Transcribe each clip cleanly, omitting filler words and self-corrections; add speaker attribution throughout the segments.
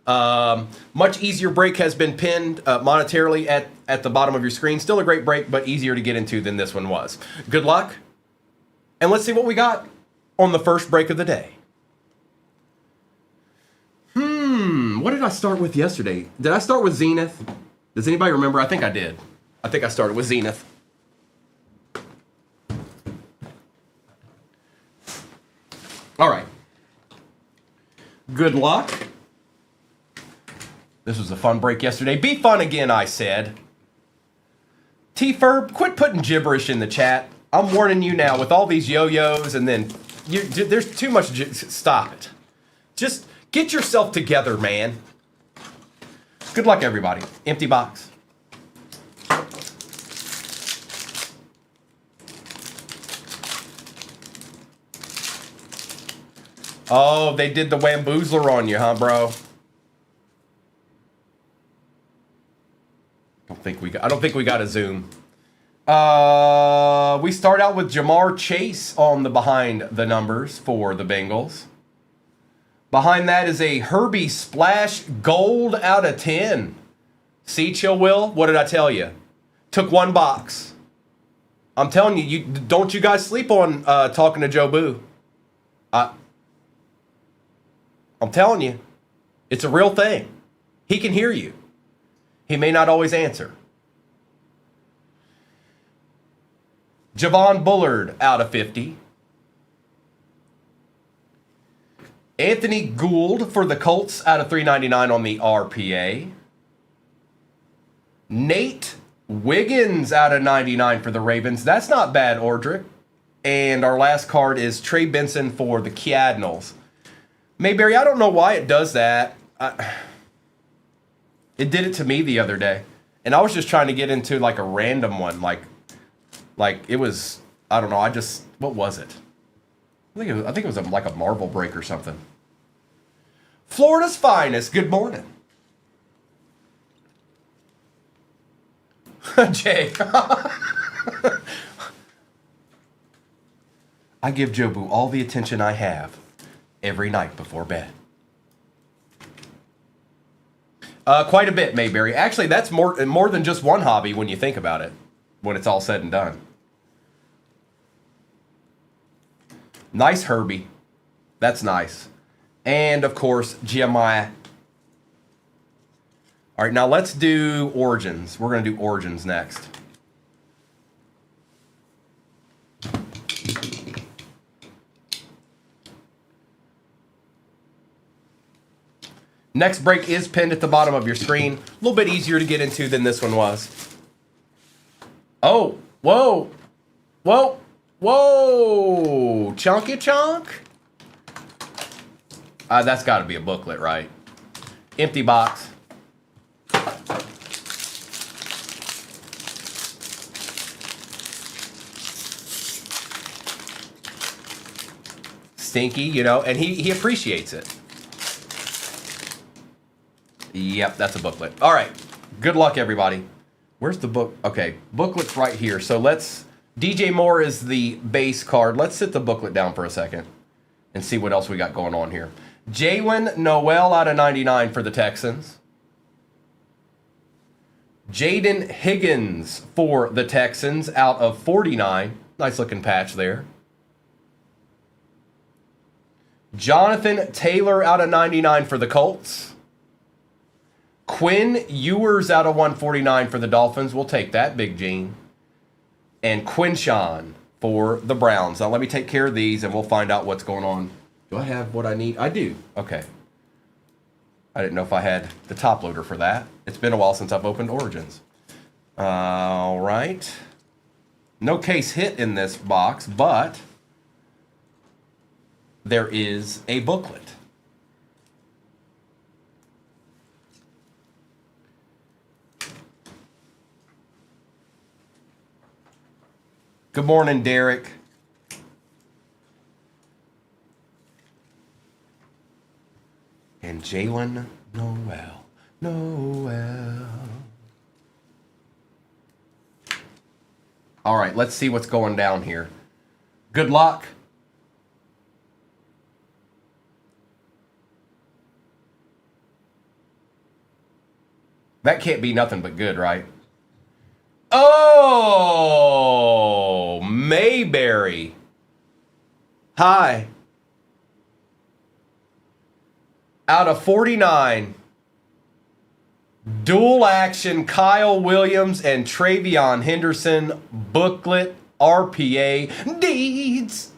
Speaker 1: Much easier break has been pinned monetarily at the bottom of your screen. Still a great break, but easier to get into than this one was. Good luck. And let's see what we got on the first break of the day. What did I start with yesterday? Did I start with Zenith? Does anybody remember? I think I did. I think I started with Zenith. All right. Good luck. This was a fun break yesterday. Be fun again, I said. T-Ferb, quit putting gibberish in the chat. I'm warning you now with all these yo-yos and then there's too much. Stop it. Just get yourself together, man. Good luck, everybody. Empty box. Oh, they did the Wamboozler on you, huh, bro? I don't think we got a zoom. We start out with Jamar Chase on the behind the numbers for the Bengals. Behind that is a Herbie Splash Gold out of 10. See, Chill Will? What did I tell you? Took one box. I'm telling you, don't you guys sleep on talking to Joe Boo. I'm telling you, it's a real thing. He can hear you. He may not always answer. Javon Bullard out of 50. Anthony Gould for the Colts out of 399 on the RPA. Nate Wiggins out of 99 for the Ravens. That's not bad, Ordrick. And our last card is Trey Benson for the Cardinals. Mayberry, I don't know why it does that. It did it to me the other day. And I was just trying to get into like a random one. Like it was, I don't know, what was it? I think it was like a marble break or something. Florida's finest, good morning. Jay. I give Jobu all the attention I have every night before bed. Quite a bit, Mayberry. Actually, that's more than just one hobby when you think about it, when it's all said and done. Nice Herbie. That's nice. And, of course, Jeremiah. All right, now let's do Origins. We're going to do Origins next. Next break is pinned at the bottom of your screen. A little bit easier to get into than this one was. Oh, whoa, whoa, whoa, chunky chunk. That's got to be a booklet, right? Empty box. Stinky, you know, and he appreciates it. Yep, that's a booklet. All right, good luck, everybody. Where's the book? Okay, booklet's right here. So let's, DJ Moore is the base card. Let's sit the booklet down for a second and see what else we got going on here. Jalen Noel out of 99 for the Texans. Jaden Higgins for the Texans out of 49. Nice looking patch there. Jonathan Taylor out of 99 for the Colts. Quinn Ewers out of 149 for the Dolphins. We'll take that, Big Gene. And Quinshawn for the Browns. Now let me take care of these and we'll find out what's going on. Do I have what I need? I do. Okay. I didn't know if I had the top loader for that. It's been a while since I've opened Origins. All right. No case hit in this box, but there is a booklet. Good morning, Derek. And Jalen Noel. All right, let's see what's going down here. Good luck. That can't be nothing but good, right? Oh, Mayberry. Hi. Out of 49, dual action Kyle Williams and Travion Henderson booklet RPA deeds.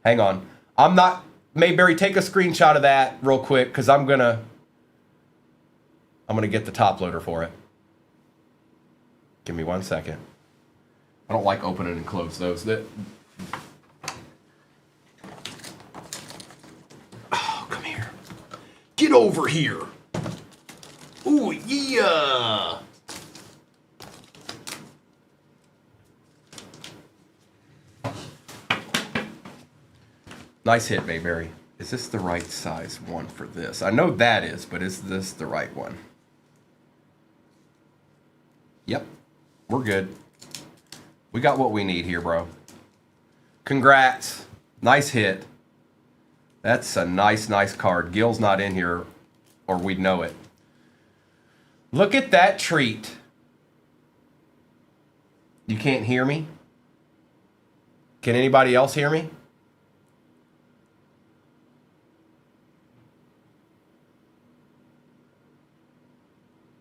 Speaker 1: Hang on. I'm not... Mayberry, take a screenshot of that real quick because I'm gonna get the top loader for it. Give me 1 second. I don't like opening and close those. Oh, come here. Get over here. Ooh, yeah. Nice hit, Mayberry. Is this the right size one for this? I know that is, but is this the right one? Yep. We're good. We got what we need here, bro. Congrats. Nice hit. That's a nice card. Gil's not in here, or we'd know it. Look at that treat. You can't hear me? Can anybody else hear me?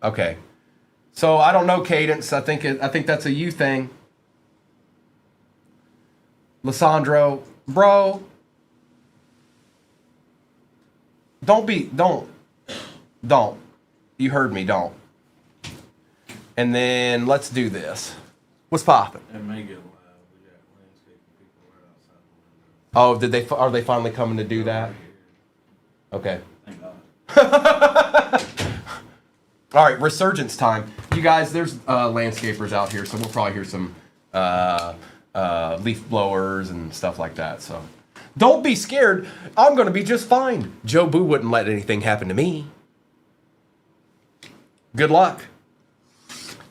Speaker 1: Okay. So I don't know, Cadence. I think that's a you thing. Lissandro, bro. Don't. You heard me, don't. And then let's do this. What's poppin'?
Speaker 2: It may get loud. We got landscaping people right outside the window.
Speaker 1: Oh, are they finally coming to do that? Okay.
Speaker 2: Thank God.
Speaker 1: All right, resurgence time. You guys, there's landscapers out here, so we'll probably hear some leaf blowers and stuff like that. So don't be scared. I'm going to be just fine. Joe Boo wouldn't let anything happen to me. Good luck.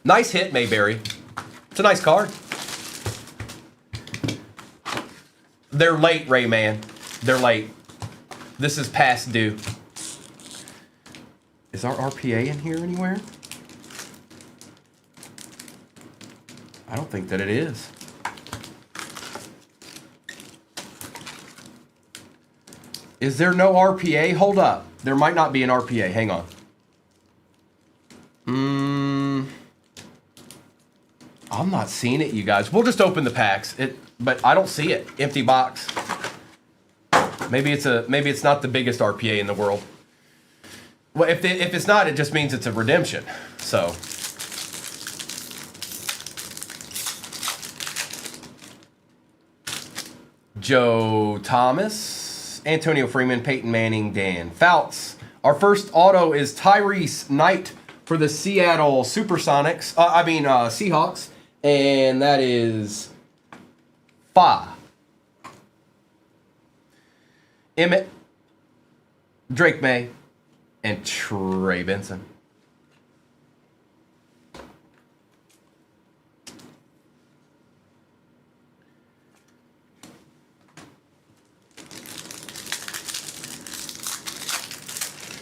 Speaker 1: Nice hit, Mayberry. It's a nice card. They're late, Rayman. They're late. This is past due. Is our RPA in here anywhere? I don't think that it is. Is there no RPA? Hold up. There might not be an RPA. Hang on. I'm not seeing it, you guys. We'll just open the packs. But I don't see it. Empty box. Maybe it's not the biggest RPA in the world. Well, if it's not, it just means it's a redemption. So. Joe Thomas, Antonio Freeman, Peyton Manning, Dan Fouts. Our first auto is Tyrese Knight for the Seattle Supersonics. Seahawks. And that is Fa. Emmett, Drake May, and Trey Benson.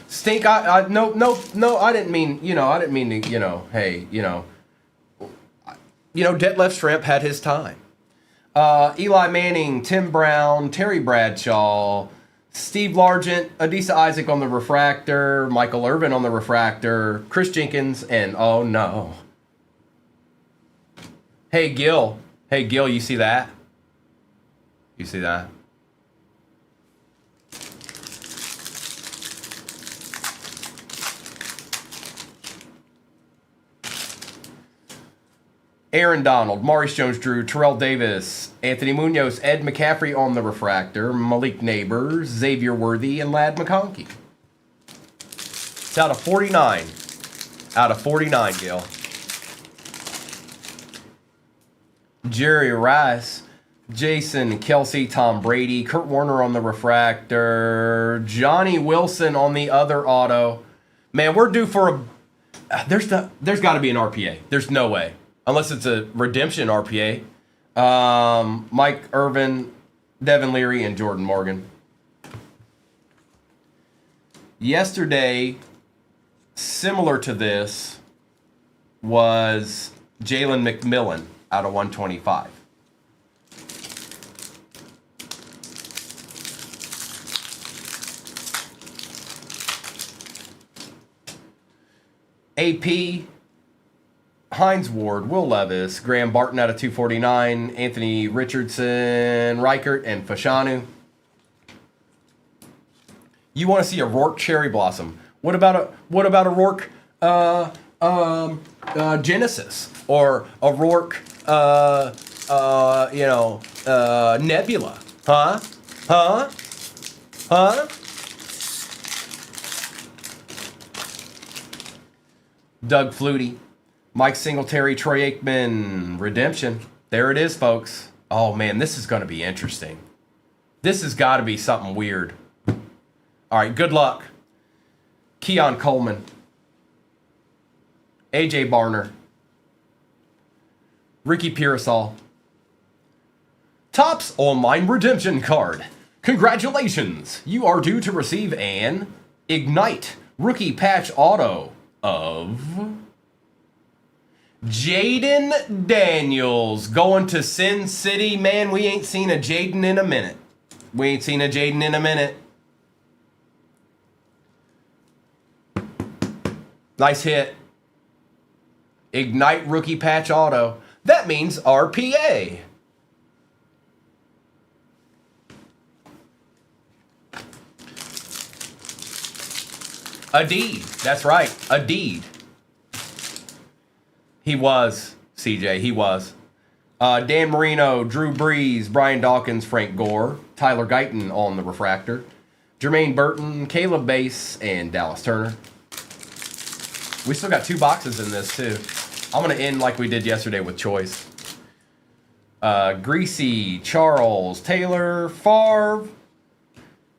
Speaker 1: Stink, no, I didn't mean, to, hey, Detlef Shrimp had his time. Eli Manning, Tim Brown, Terry Bradshaw, Steve Largent, Adisa Isaac on the refractor, Michael Irvin on the refractor, Chris Jenkins, and oh no. Hey Gil, you see that? You see that? Aaron Donald, Maurice Jones-Drew, Terrell Davis, Anthony Munoz, Ed McCaffrey on the refractor, Malik Neighbors, Xavier Worthy, and Ladd McConkey. It's out of 49. Out of 49, Gil. Jerry Rice, Jason Kelsey, Tom Brady, Kurt Warner on the refractor, Johnny Wilson on the other auto. Man, we're due for a... There's got to be an RPA. There's no way. Unless it's a redemption RPA. Mike Irvin, Devin Leary, and Jordan Morgan. Yesterday, similar to this, was Jalen McMillan out of 125. AP, Hines Ward, Will Levis, Graham Barton out of 249, Anthony Richardson, Reichert, and Fashanu. You want to see a Rourke Cherry Blossom? What about a Rourke Genesis or a Rourke Nebula? Huh? Doug Flutie, Mike Singletary, Troy Aikman, Redemption. There it is, folks. Oh, man, this is going to be interesting. This has got to be something weird. All right, good luck. Keon Coleman, AJ Barner, Ricky Pearsall. Topps Online Redemption Card. Congratulations. You are due to receive an Ignite Rookie Patch Auto of Jaden Daniels going to Sin City. Man, we ain't seen a Jaden in a minute. Nice hit. Ignite Rookie Patch Auto. That means RPA. A deed. That's right. A deed. He was, CJ. He was. Dan Marino, Drew Brees, Brian Dawkins, Frank Gore, Tyler Guyton on the refractor, Jermaine Burton, Caleb Bass, and Dallas Turner. We still got 2 boxes in this, too. I'm going to end like we did yesterday with choice. Greasy, Charles, Taylor, Favre,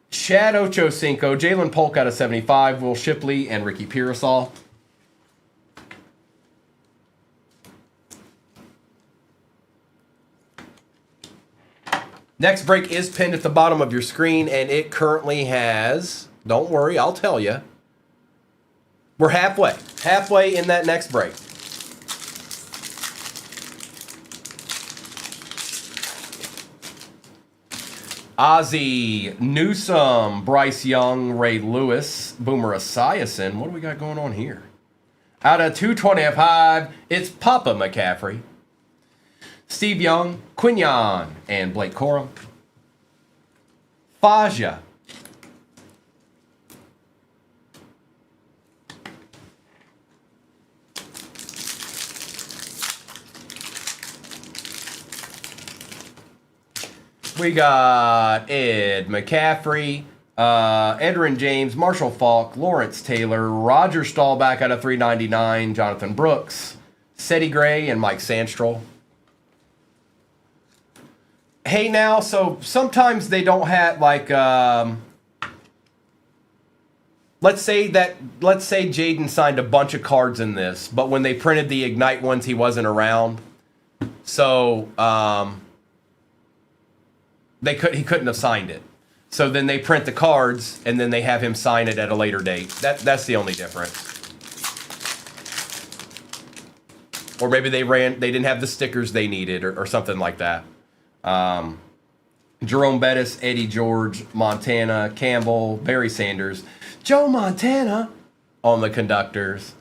Speaker 1: Chad Ochocinco, Jalen Polk out of 75, Will Shipley, and Ricky Pearsall. Next break is pinned at the bottom of your screen, and it currently has, don't worry, I'll tell you, we're halfway in that next break. Ozzie Newsome, Bryce Young, Ray Lewis, Boomer Esiason. What do we got going on here? Out of 225, it's Papa McCaffrey, Steve Young, Quinyon, and Blake Corum. Faja. We got Ed McCaffrey, Edrin James, Marshall Falk, Lawrence Taylor, Roger Staubach out of 399, Jonathan Brooks, Seti Gray, and Mike Sandstrom. Hey, now, so sometimes they don't have, like, let's say Jaden signed a bunch of cards in this, but when they printed the Ignite ones, he wasn't around. So, he couldn't have signed it. So then they print the cards, and then they have him sign it at a later date. That's the only difference. Or maybe they didn't have the stickers they needed, or something like that. Jerome Bettis, Eddie George, Montana, Campbell, Barry Sanders, Joe Montana on the conductors,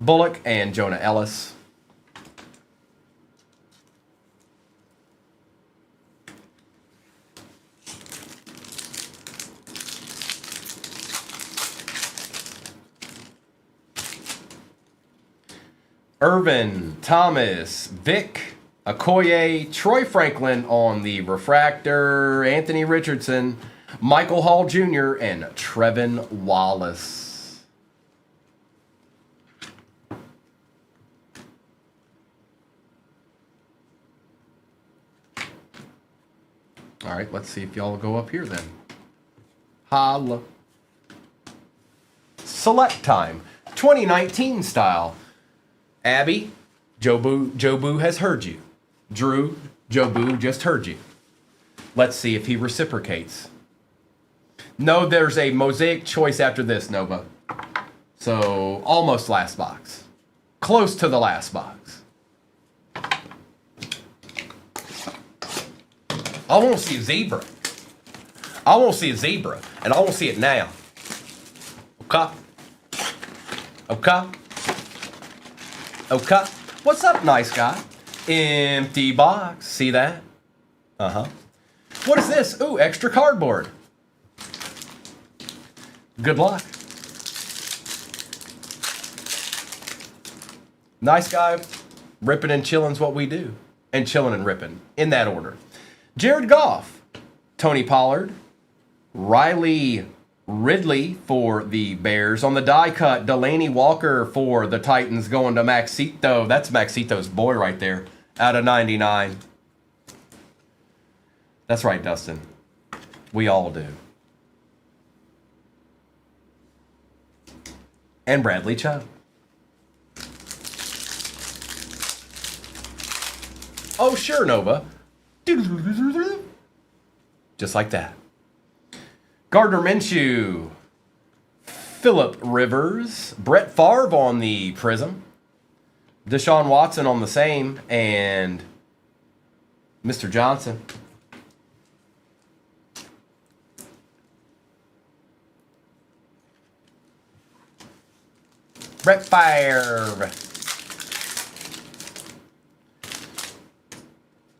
Speaker 1: Bullock, and Jonah Ellis. Irvin, Thomas, Vic, Okoye, Troy Franklin on the refractor, Anthony Richardson, Michael Hall Jr., and Trevin Wallace. All right, let's see if y'all go up here then. Holla. Select time, 2019 style. Abby, Joe Boo has heard you. Drew, Joe Boo just heard you. Let's see if he reciprocates. No, there's a mosaic choice after this, Nova. So, almost last box. close to the last box. I want to see a zebra. I want to see a zebra, and I want to see it now. Okay. Okay. Okay. What's up, nice guy? Empty box. See that? Uh-huh. What is this? Ooh, extra cardboard. Good luck. Nice guy. Ripping and chilling's what we do. And chilling and ripping. In that order. Jared Goff. Tony Pollard. Riley Ridley for the Bears. On the die cut, Delaney Walker for the Titans going to Maxito. That's Maxito's boy right there. Out of 99. That's right, Dustin. We all do. And Bradley Chubb. Oh, sure, Nova. Just like that. Gardner Minshew. Phillip Rivers. Brett Favre on the Prism. Deshaun Watson on the same. And Mr. Johnson. Brett Favre.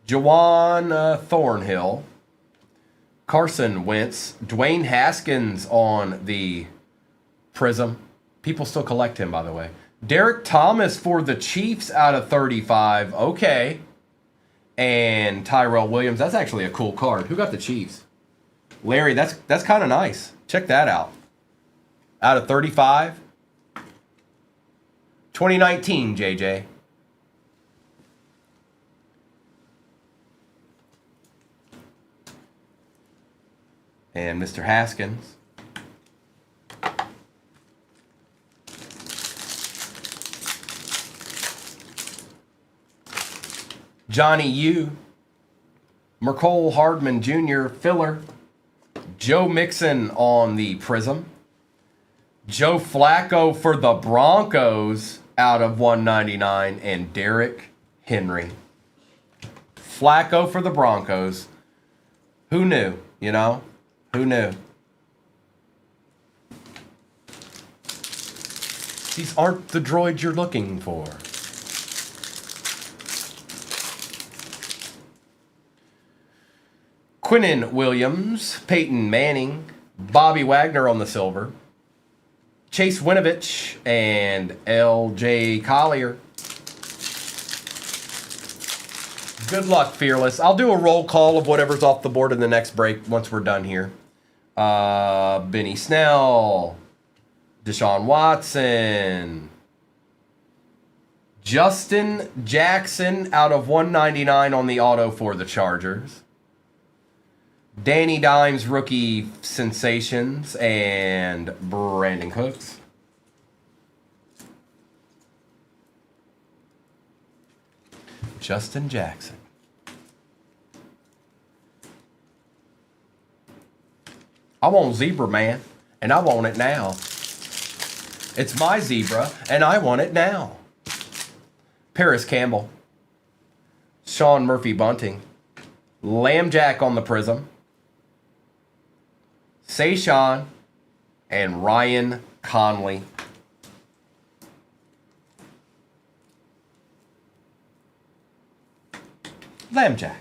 Speaker 1: Jawan Thornhill. Carson Wentz. Dwayne Haskins on the Prism. People still collect him, by the way. Derek Thomas for the Chiefs out of 35. Okay. And Tyrell Williams. That's actually a cool card. Who got the Chiefs? Larry, that's kind of nice. Check that out. Out of 35. 2019, JJ. And Mr. Haskins. Johnny U. Mercole Hardman Jr. Filler. Joe Mixon on the Prism. Joe Flacco for the Broncos out of 199. And Derrick Henry. Flacco for the Broncos. Who knew, you know? Who knew? These aren't the droids you're looking for. Quinnen Williams, Peyton Manning, Bobby Wagner on the silver, Chase Winovich, and L.J. Collier. Good luck, Fearless. I'll do a roll call of whatever's off the board in the next break once we're done here. Benny Snell, Deshaun Watson, Justin Jackson out of 199 on the auto for the Chargers. Danny Dimes rookie sensations and Brandon Cooks. Justin Jackson. I want Zebra, man, and I want it now. It's my Zebra, and I want it now. Paris Campbell. Sean Murphy Bunting. Lambjack on the Prism. Sayshawn and Ryan Conley. Lambjack.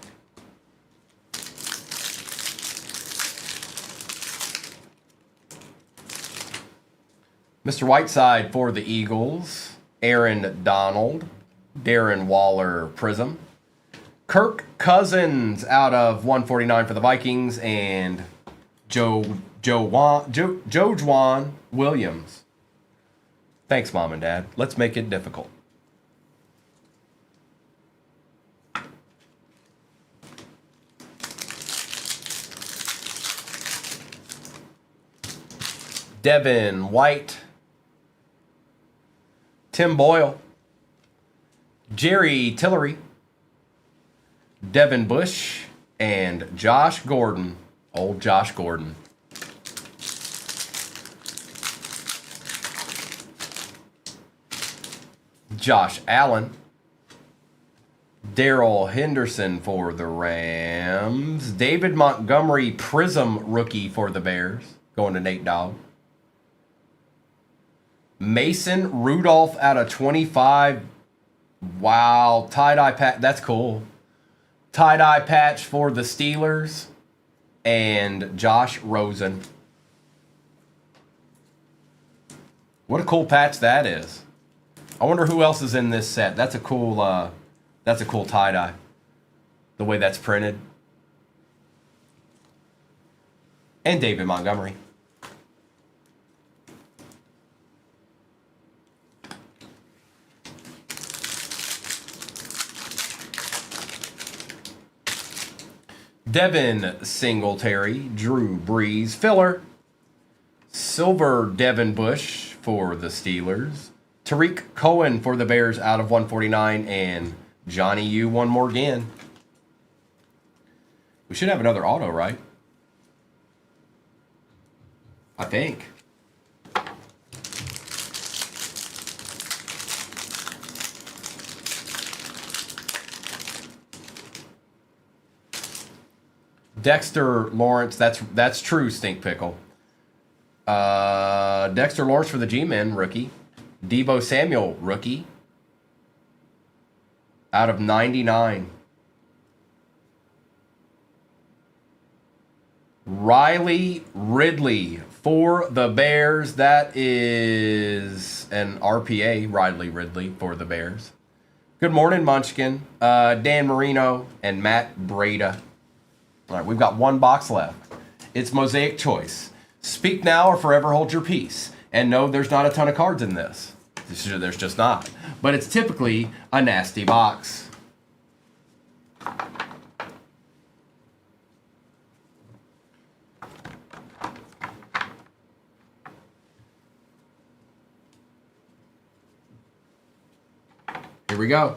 Speaker 1: Mr. Whiteside for the Eagles. Aaron Donald. Darren Waller Prism. Kirk Cousins out of 149 for the Vikings. And Joe Juan Williams. Thanks, Mom and Dad. Let's make it difficult. Devin White. Tim Boyle. Jerry Tillery. Devin Bush. And Josh Gordon. Old Josh Gordon. Josh Allen. Darrell Henderson for the Rams. David Montgomery Prism rookie for the Bears. Going to Nate Dogg. Mason Rudolph out of 25. Wow. Tie-dye patch. That's cool. Tie-dye patch for the Steelers. And Josh Rosen. What a cool patch that is. I wonder who else is in this set. That's a cool tie-dye. The way that's printed. And David Montgomery. Devin Singletary, Drew Brees, filler. Silver Devin Bush for the Steelers. Tariq Cohen for the Bears out of 149. And Johnny U one more again. We should have another auto, right? I think. Dexter Lawrence, that's true, Stink Pickle. Dexter Lawrence for the G-Men, rookie. Deebo Samuel, rookie. Out of 99. Riley Ridley for the Bears. That is an RPA, Riley Ridley for the Bears. Good morning, Munchkin. Dan Marino and Matt Breda. All right, we've got one box left. It's Mosaic Choice. Speak now or forever hold your peace. And no, there's not a ton of cards in this. There's just not. But it's typically a nasty box. Here we go.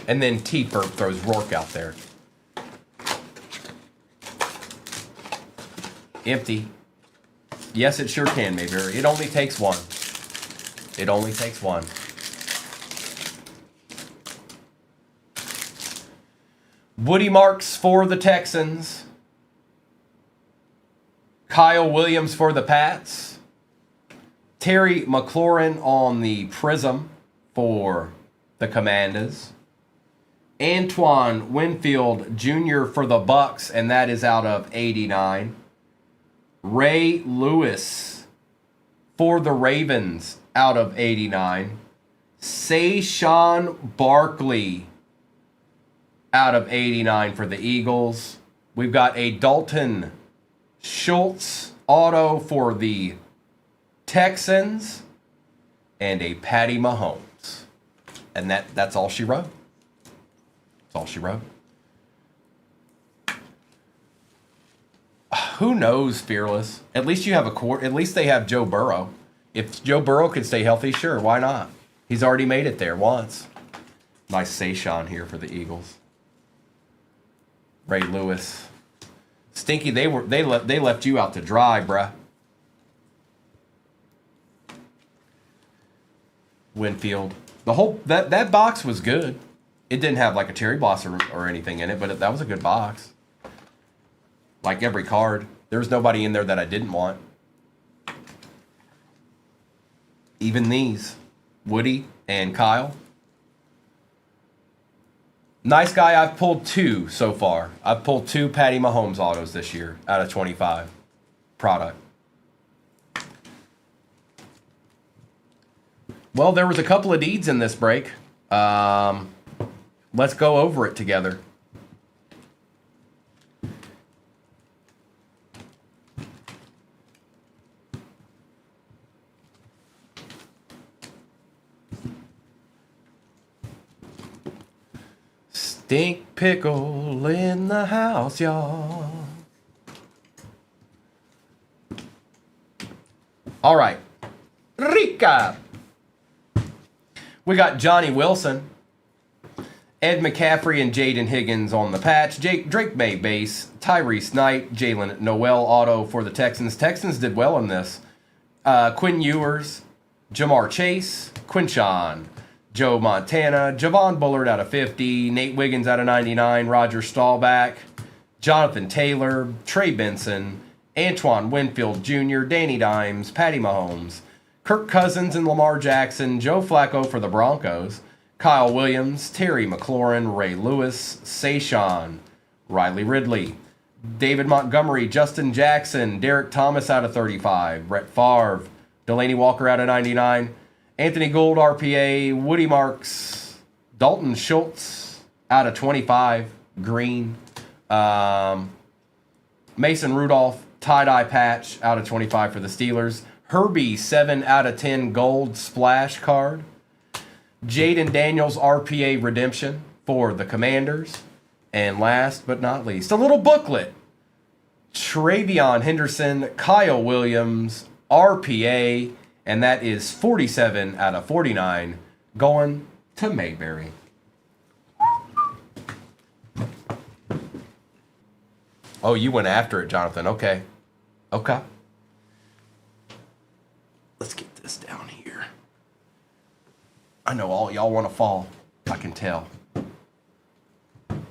Speaker 1: And then T-Perp throws Rourke out there. Empty. Yes, it sure can, Mayberry. It only takes one. It only takes one. Woody Marks for the Texans. Kyle Williams for the Pats. Terry McLaurin on the Prism for the Commanders. Antoine Winfield Jr. for the Bucks, and that is out of 89. Ray Lewis for the Ravens, out of 89. Saquon Barkley, out of 89 for the Eagles. We've got a Dalton Schultz auto for the Texans, and a Patty Mahomes. And that's all she wrote. That's all she wrote. Who knows, Fearless? At least you have a core. At least they have Joe Burrow. If Joe Burrow can stay healthy, sure, why not? He's already made it there once. Nice Saquon here for the Eagles. Ray Lewis. Stinky, they left you out to dry, bruh. Winfield. The whole that box was good. It didn't have like a cherry blossom or anything in it, but that was a good box. Like every card. There was nobody in there that I didn't want. Even these. Woody and Kyle. Nice guy. I've pulled 2 so far. I've pulled 2 Patty Mahomes autos this year out of 25 product. Well, there was a couple of deeds in this break. Let's go over it together. Stink pickle in the house, y'all. All right. Recap. We got Johnny Wilson, Ed McCaffrey, and Jaden Higgins on the patch. Drake May base, Tyrese Knight, Jalen Noel auto for the Texans. Texans did well in this. Quinn Ewers, Jamar Chase, Quinshawn, Joe Montana, Javon Bullard out of 50, Nate Wiggins out of 99, Roger Staubach, Jonathan Taylor, Trey Benson, Antoine Winfield Jr., Danny Dimes, Patty Mahomes, Kirk Cousins and Lamar Jackson, Joe Flacco for the Broncos, Kyle Williams, Terry McLaurin, Ray Lewis, Saquon, Riley Ridley, David Montgomery, Justin Jackson, Derek Thomas out of 35, Brett Favre, Delaney Walker out of 99, Anthony Gould, RPA, Woody Marks, Dalton Schultz out of 25, green, Mason Rudolph, tie-dye patch out of 25 for the Steelers, Herbie, 7 out of 10 gold splash card, Jaden Daniels, RPA redemption for the Commanders, and last but not least, a little booklet, Travion Henderson, Kyle Williams, RPA, and that is 47 out of 49 going to Mayberry. Oh, you went after it, Jonathan. Okay. Okay. Let's get this down here. I know all y'all want to fall. I can tell.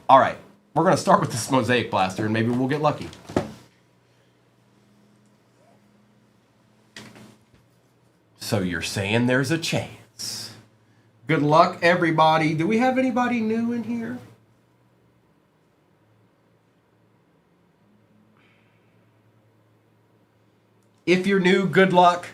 Speaker 1: All right. We're going to start with this Mosaic Blaster, and maybe we'll get lucky. So you're saying there's a chance. Good luck, everybody. Do we have anybody new in here? If you're new, good luck.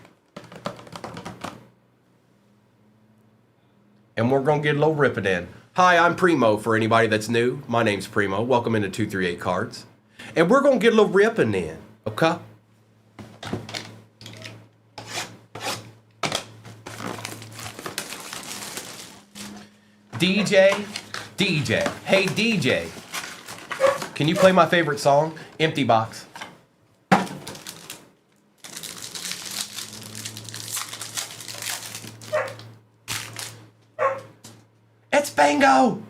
Speaker 1: And we're going to get a little ripping in. Hi, I'm Primo for anybody that's new. My name's Primo. Welcome into 238 Cards. And we're going to get a little ripping in, okay? DJ. Hey, DJ. Can you play my favorite song? Empty Box. It's bingo!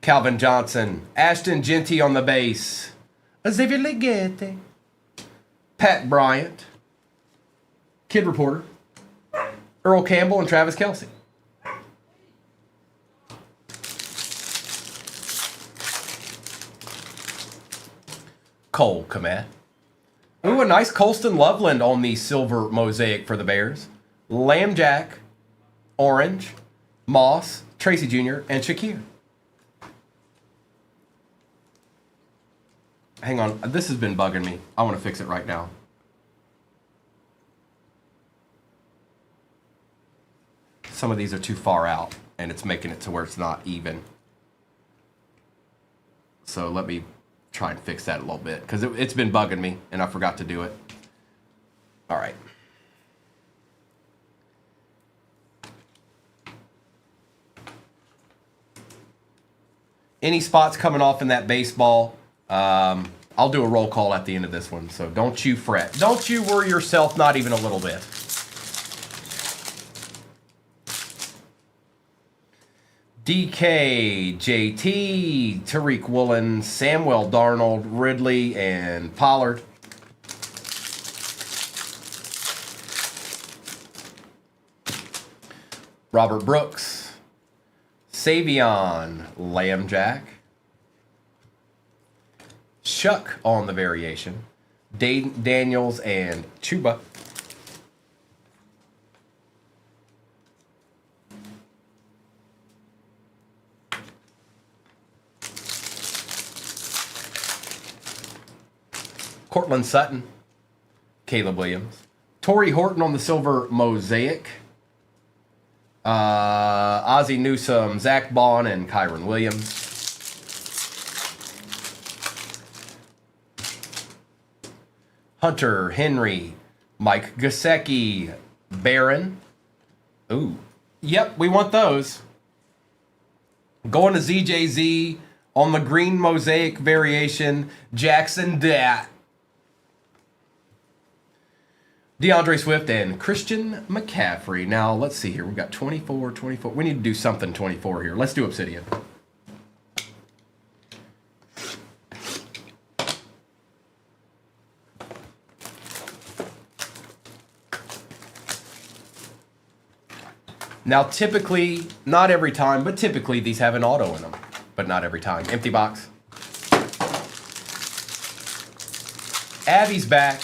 Speaker 1: Calvin Johnson. Ashton Genty on the bass. Xavier Legette. Pat Bryant. Kid Reporter. Earl Campbell and Travis Kelce. Cole Kmet. Ooh, a nice Colston Loveland on the silver mosaic for the Bears. Lamb Jack, Orange, Moss, Tracy Jr., and Shakir. Hang on, this has been bugging me. I want to fix it right now. Some of these are too far out, and it's making it to where it's not even. So let me try and fix that a little bit, because it's been bugging me, and I forgot to do it. All right. Any spots coming off in that baseball, I'll do a roll call at the end of this one, so don't you fret. Don't you worry yourself, not even a little bit. DK, JT, Tariq Woolen, Samuel Darnold, Ridley, and Pollard. Robert Brooks, Savion, Lamb Jack, Chuck on the variation, Daniels, and Chuba. Cortland Sutton, Caleb Williams, Torrey Horton on the silver mosaic, Ozzie Newsome, Zach Bond, and Kyron Williams. Hunter Henry, Mike Gesicki, Barron. Ooh, yep, we want those. Going to ZJZ on the green mosaic variation, Jackson Dat. DeAndre Swift and Christian McCaffrey. Now, let's see here. We've got 24. We need to do something 24 here. Let's do Obsidian. Now, typically, not every time, but typically these have an auto in them. But not every time. Empty box. Abby's back.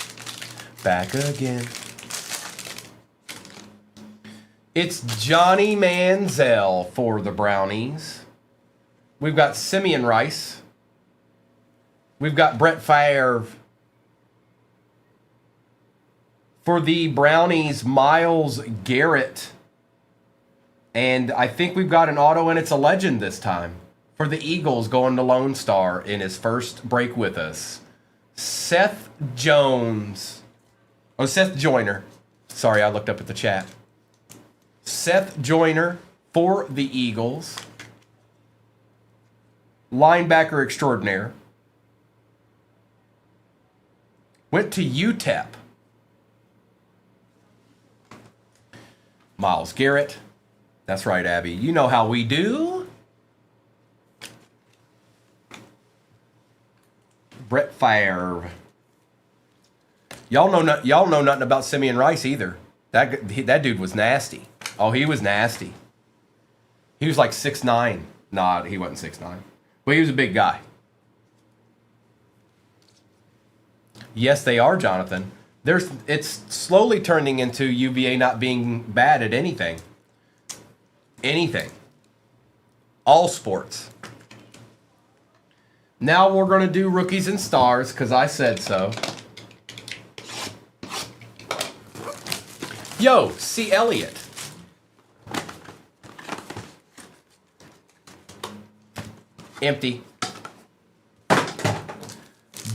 Speaker 1: Back again. It's Johnny Manziel for the Brownies. We've got Simeon Rice. We've got Brett Favre. For the Brownies, Myles Garrett. And I think we've got an auto, and it's a legend this time. For the Eagles, going to Lone Star in his first break with us. Seth Jones. Oh, Seth Joyner. Sorry, I looked up at the chat. Seth Joyner for the Eagles. Linebacker extraordinaire. Went to UTEP. Myles Garrett. That's right, Abby. You know how we do. Brett Favre. Y'all know nothing about Simeon Rice either. That dude was nasty. Oh, he was nasty. He was like 6'9". Nah, he wasn't 6'9". But he was a big guy. Yes, they are, Jonathan. It's slowly turning into UVA not being bad at anything. Anything. All sports. Now we're going to do rookies and stars because I said so. Yo, C. Elliott. Empty.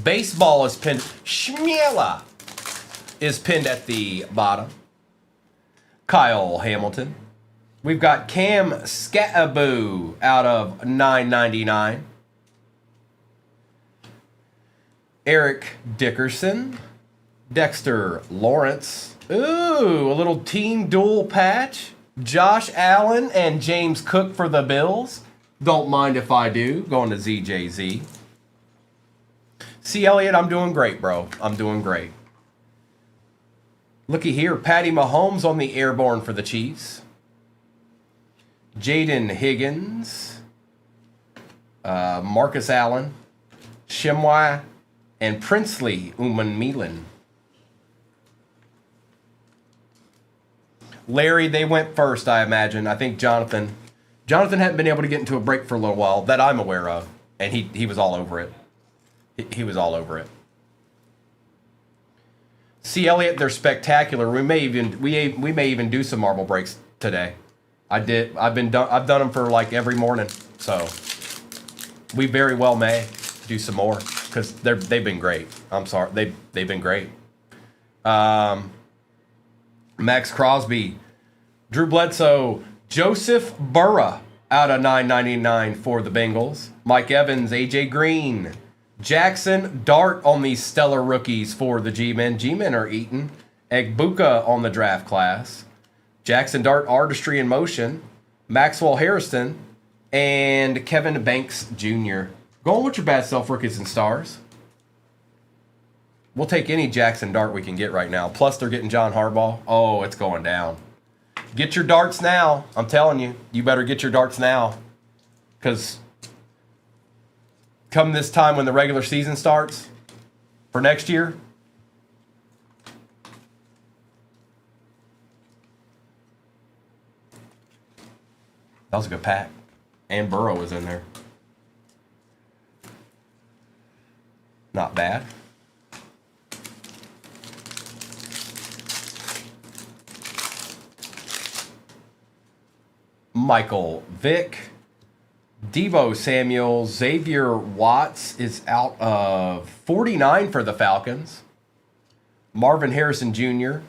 Speaker 1: Baseball is pinned. Shmela is pinned at the bottom. Kyle Hamilton. We've got Cam Skataboo out of $9.99. Eric Dickerson. Dexter Lawrence. Ooh, a little team dual patch. Josh Allen and James Cook for the Bills. Don't mind if I do. Going to ZJZ. C. Elliott, I'm doing great, bro. I'm doing great. Looky here. Patty Mahomes on the airborne for the Chiefs. Jaden Higgins. Marcus Allen. Shemwai. And Princely Uman-Milan. Larry, they went first, I imagine. I think Jonathan hadn't been able to get into a break for a little while that I'm aware of. And he was all over it. He was all over it. C. Elliott, they're spectacular. We may even do some marble breaks today. I've done them for like every morning. So we very well may do some more because they've been great. I'm sorry. They've been great. Max Crosby, Drew Bledsoe, Joseph Burrow out of $9.99 for the Bengals. Mike Evans, AJ Green, Jackson Dart on these stellar rookies for the G-Men. G-Men are eating. Egbuka on the draft class. Jackson Dart, Artistry in Motion. Maxwell Harrison, and Kevin Banks Jr. Going with your bad self, rookies and stars. We'll take any Jackson Dart we can get right now. Plus, they're getting John Harbaugh. Oh, it's going down. Get your darts now. I'm telling you. You better get your darts now. Because come this time when the regular season starts for next year, that was a good pack. And Burrow was in there. Not bad. Michael Vick, Devo Samuel, Xavier Watts is out of 49 for the Falcons. Marvin Harrison Jr.,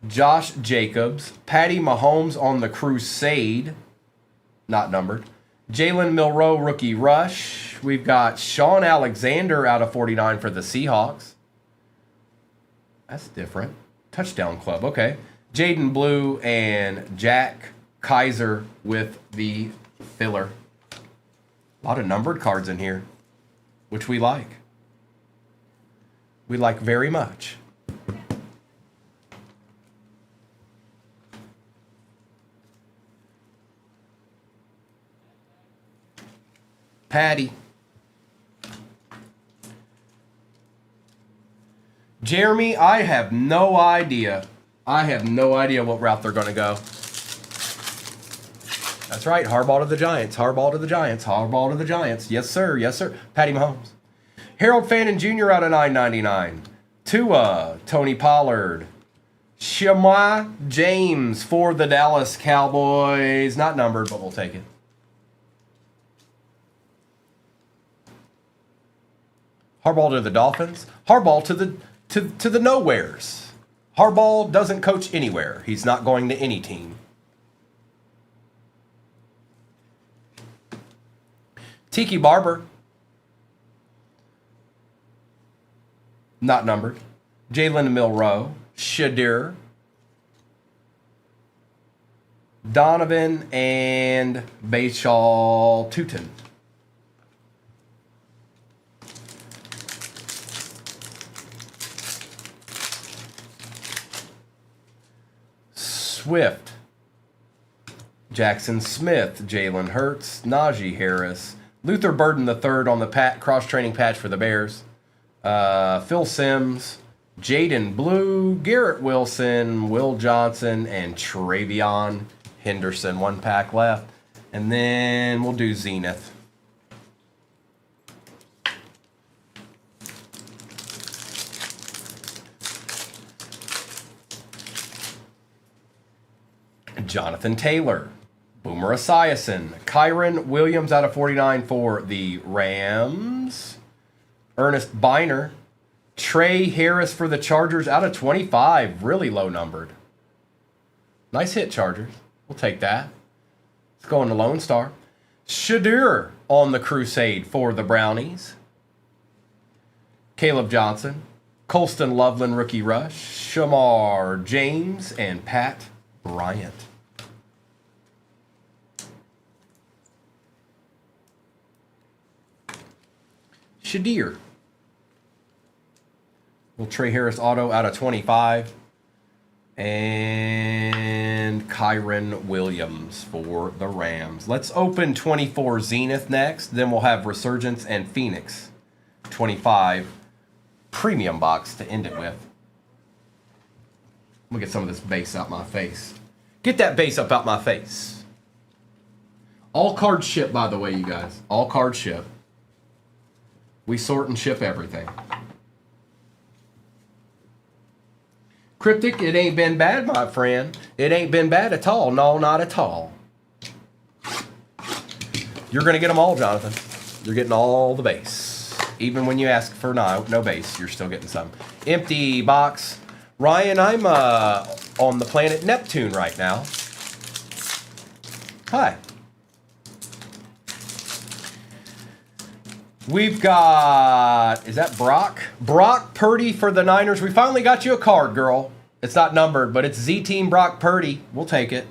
Speaker 1: Josh Jacobs, Patty Mahomes on the Crusade, not numbered. Jalen Milroe, rookie rush. We've got Sean Alexander out of 49 for the Seahawks. That's different. Touchdown Club, okay. Jaden Blue and Jack Kaiser with the filler. A lot of numbered cards in here, which we like. We like very much. Patty. Jeremy, I have no idea. I have no idea what route they're going to go. That's right. Hardball to the Giants. Hardball to the Giants. Hardball to the Giants. Yes, sir. Yes, sir. Patty Mahomes. Harold Fannin Jr. out of 999. Tua. Tony Pollard. Shamar James for the Dallas Cowboys. Not numbered, but we'll take it. Harbaugh to the Dolphins. Harbaugh to the nowheres. Harbaugh doesn't coach anywhere. He's not going to any team. Tiki Barber. Not numbered. Jalen Milroe. Shadir. Donovan and Bashal Tutin. Swift. Jackson Smith. Jalen Hurts. Najee Harris. Luther Burden III on the cross-training patch for the Bears. Phil Simms. Jaden Blue. Garrett Wilson. Will Johnson. And Travion Henderson. 1 pack left. And then we'll do Zenith. Jonathan Taylor. Boomer Esiason. Kyron Williams out of 49 for the Rams. Ernest Biner. Trey Harris for the Chargers out of 25. Really low numbered. Nice hit, Chargers. We'll take that. Let's go on to Lone Star. Shadir on the Crusade for the Brownies. Caleb Johnson. Colston Loveland rookie rush. Shamar James and Pat Bryant. Shadir. Well, Trey Harris auto out of 25. And Kyron Williams for the Rams. Let's open 24 Zenith next. Then we'll have Resurgence and Phoenix 25 premium box to end it with. I'm going to get some of this base out my face. Get that base up out my face. All cards ship, by the way, you guys. All cards ship. We sort and ship everything. Cryptic, it ain't been bad, my friend. It ain't been bad at all. No, not at all. You're going to get them all, Jonathan. You're getting all the base. Even when you ask for no base, you're still getting some. Empty box. Ryan, I'm on the planet Neptune right now. Hi. We've got, is that Brock? Brock Purdy for the Niners. We finally got you a card, girl. It's not numbered, but it's Z-Team Brock Purdy. We'll take it.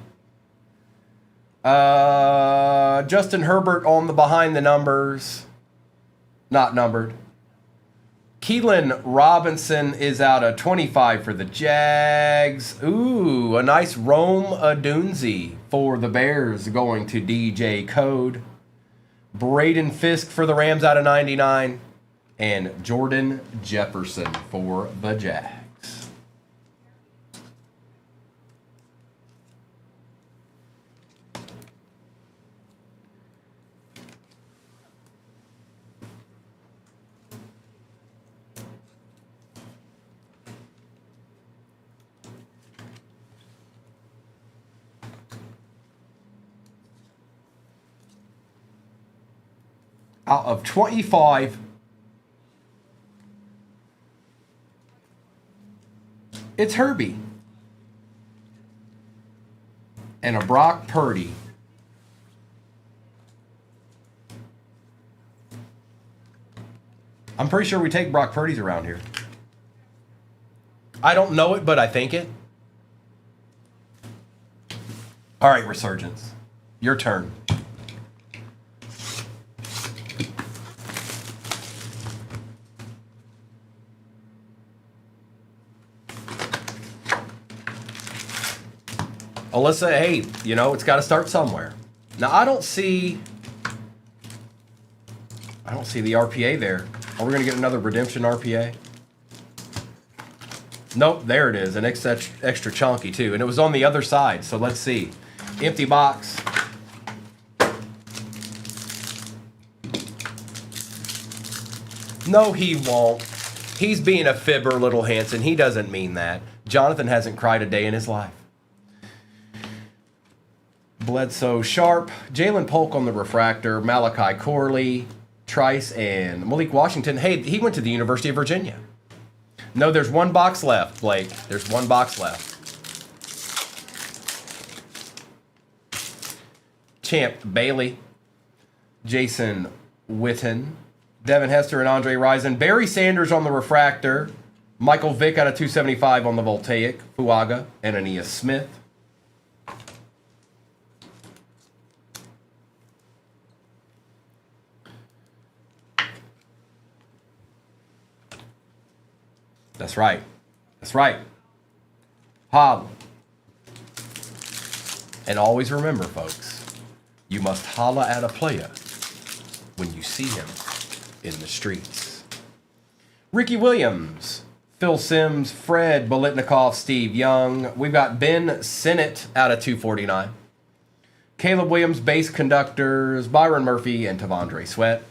Speaker 1: Justin Herbert on the behind the numbers. Not numbered. Keelan Robinson is out of 25 for the Jags. Ooh, a nice Rome Odunze for the Bears going to DJ Code. Braden Fisk for the Rams out of 99. And Jordan Jefferson for the Jags. Out of 25, it's Herbie. And a Brock Purdy. I'm pretty sure we take Brock Purdy's around here. I don't know it, but I think it. All right, Resurgence. Your turn. Alyssa, hey, you know, it's got to start somewhere. Now, I don't see I don't see the RPA there. Are we going to get another redemption RPA? Nope, there it is. An extra chunky, too. And it was on the other side, so let's see. Empty box. No, he won't. He's being a fibber, little Hanson. He doesn't mean that. Jonathan hasn't cried a day in his life. Bledsoe Sharp, Jalen Polk on the refractor, Malachi Corley, Trice, and Malik Washington. Hey, he went to the University of Virginia. No, there's one box left, Blake. There's one box left. Champ Bailey, Jason Witten, Devin Hester and Andre Rison, Barry Sanders on the refractor, Michael Vick out of 275 on the Voltaic, Fuaga, and Aeneas Smith. That's right. That's right. Holla. And always remember, folks, you must holla at a player when you see him in the streets. Ricky Williams, Phil Sims, Fred Bolitnikoff, Steve Young. We've got Ben Sinnott out of 249. Caleb Williams, bass conductors, Byron Murphy, and Tavondre Sweat.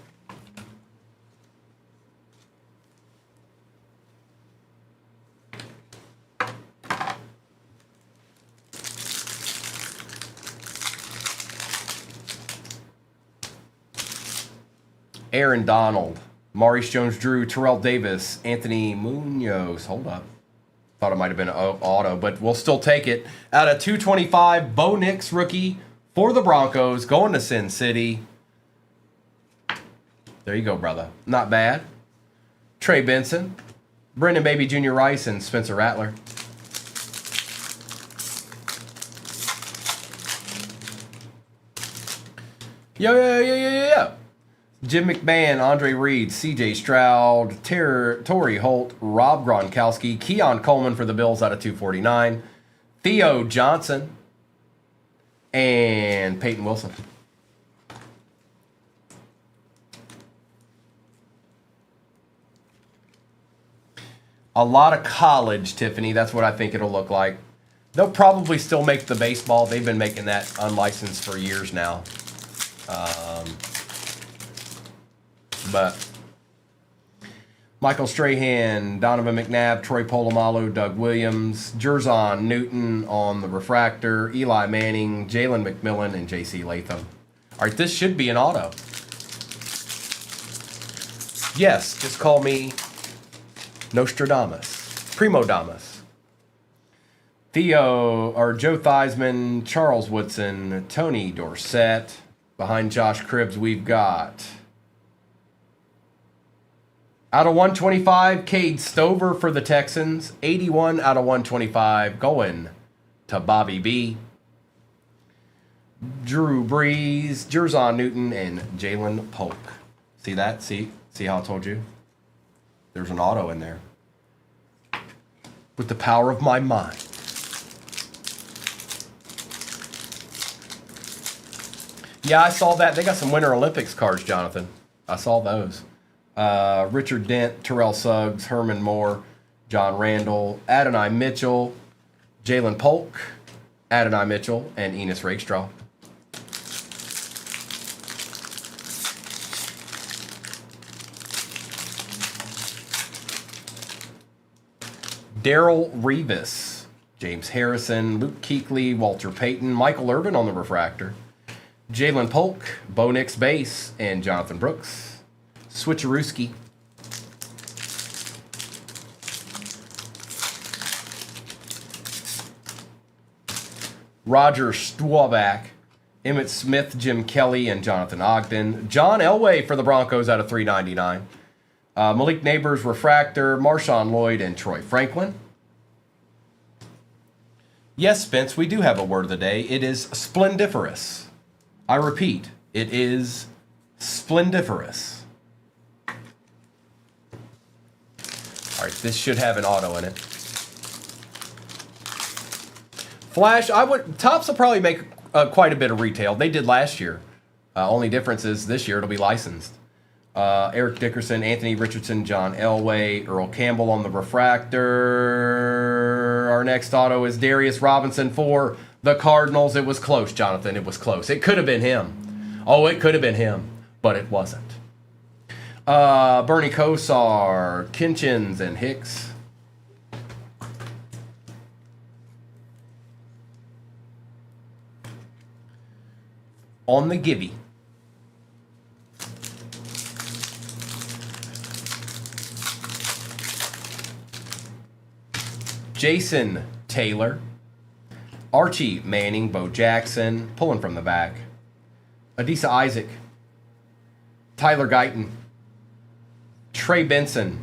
Speaker 1: Aaron Donald, Maurice Jones-Drew, Terrell Davis, Anthony Munoz. Hold up. Thought it might have been an auto, but we'll still take it. Out of 225, Bo Nix, rookie for the Broncos, going to Sin City. There you go, brother. Not bad. Trey Benson, Brendan Baby Jr. Rice, and Spencer Rattler. Yo. Jim McMahon, Andre Reed, CJ Stroud, Torrey Holt, Rob Gronkowski, Keon Coleman for the Bills out of 249, Theo Johnson, and Peyton Wilson. A lot of college, Tiffany. That's what I think it'll look like. They'll probably still make the baseball. They've been making that unlicensed for years now. But Michael Strahan, Donovan McNabb, Troy Polamalu, Doug Williams, Jerzon Newton on the refractor, Eli Manning, Jalen McMillan, and J.C. Latham. All right, this should be an auto. Yes, just call me Nostradamus. Primo Damus. Joe Theismann, Charles Woodson, Tony Dorsett. Behind Josh Cribbs, we've got... Out of 125, Cade Stover for the Texans. 81 out of 125 going to Bobby B. Drew Brees, Jerzon Newton, and Jalen Polk. See that? See how I told you? There's an auto in there. With the power of my mind. Yeah, I saw that. They got some Winter Olympics cards, Jonathan. I saw those. Richard Dent, Terrell Suggs, Herman Moore, John Randall, Adonai Mitchell, Jalen Polk, Adonai Mitchell, and Enos Rakestraw. Daryl Revis, James Harrison, Luke Kuechly, Walter Payton, Michael Irvin on the refractor, Jalen Polk, Bo Nix base, and Jonathan Brooks. Switcherooski. Roger Staubach, Emmitt Smith, Jim Kelly, and Jonathan Ogden. John Elway for the Broncos out of 399. Malik Neighbors, refractor, Marshawn Lloyd, and Troy Franklin. Yes, Spence, we do have a word of the day. It is splendiferous. I repeat, it is splendiferous. All right, this should have an auto in it. Flash, Topps will probably make quite a bit of retail. They did last year. Only difference is this year it'll be licensed. Eric Dickerson, Anthony Richardson, John Elway, Earl Campbell on the refractor. Our next auto is Darius Robinson for the Cardinals. It was close, Jonathan. It was close. It could have been him. Oh, it could have been him, but it wasn't. Bernie Kosar, Kinchins, and Hicks. On the Gibby. Jason Taylor. Archie Manning, Bo Jackson, pulling from the back. Adisa Isaac. Tyler Guyton. Trey Benson.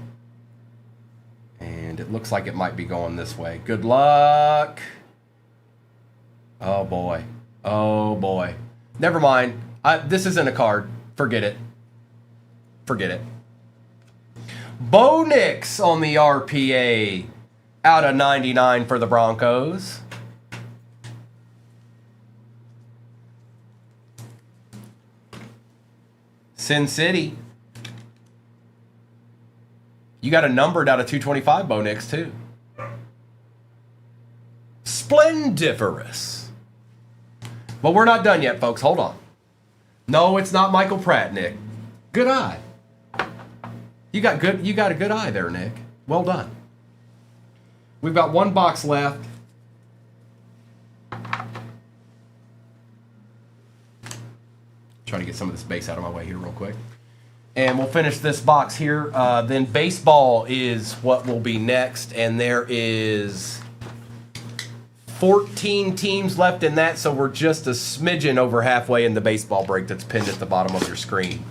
Speaker 1: And it looks like it might be going this way. Good luck. Oh, boy. Oh, boy. Never mind. This isn't a card. Forget it. Forget it. Bo Nix on the RPA. Out of 99 for the Broncos. Sin City. You got a numbered out of 225, Bo Nix, too. Splendiferous. But we're not done yet, folks. Hold on. No, it's not Michael Pratt, Nick. Good eye. You got a good eye there, Nick. Well done. We've got one box left. Trying to get some of this base out of my way here real quick. And we'll finish this box here. Then baseball is what will be next. And there is 14 teams left in that. So we're just a smidgen over halfway in the baseball break that's pinned at the bottom of your screen.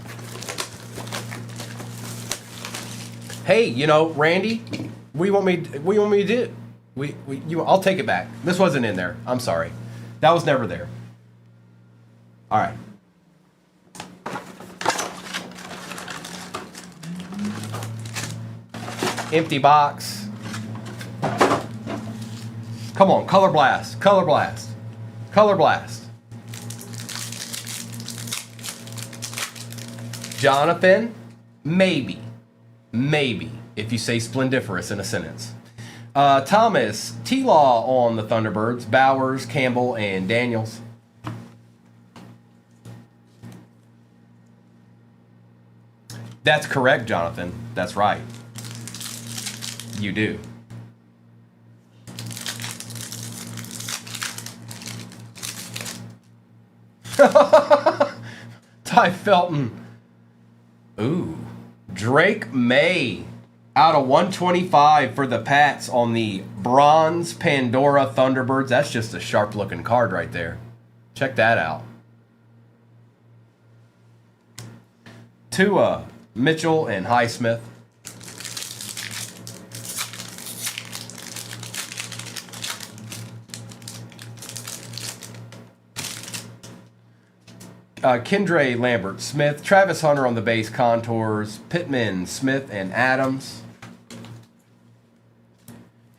Speaker 1: Hey, you know, Randy, what do you want me to do? I'll take it back. This wasn't in there. I'm sorry. That was never there. All right. Empty box. Come on, Color Blast. Color Blast. Color Blast. Jonathan, maybe. Maybe, if you say splendiferous in a sentence. Thomas, T-Law on the Thunderbirds, Bowers, Campbell, and Daniels. That's correct, Jonathan. That's right. You do. Ty Felton. Ooh. Drake May out of 125 for the Pats on the Bronze Pandora Thunderbirds. That's just a sharp looking card right there. Check that out. Tua, Mitchell, and Highsmith. Kendre Lambert Smith, Travis Hunter on the base contours, Pittman, Smith, and Adams.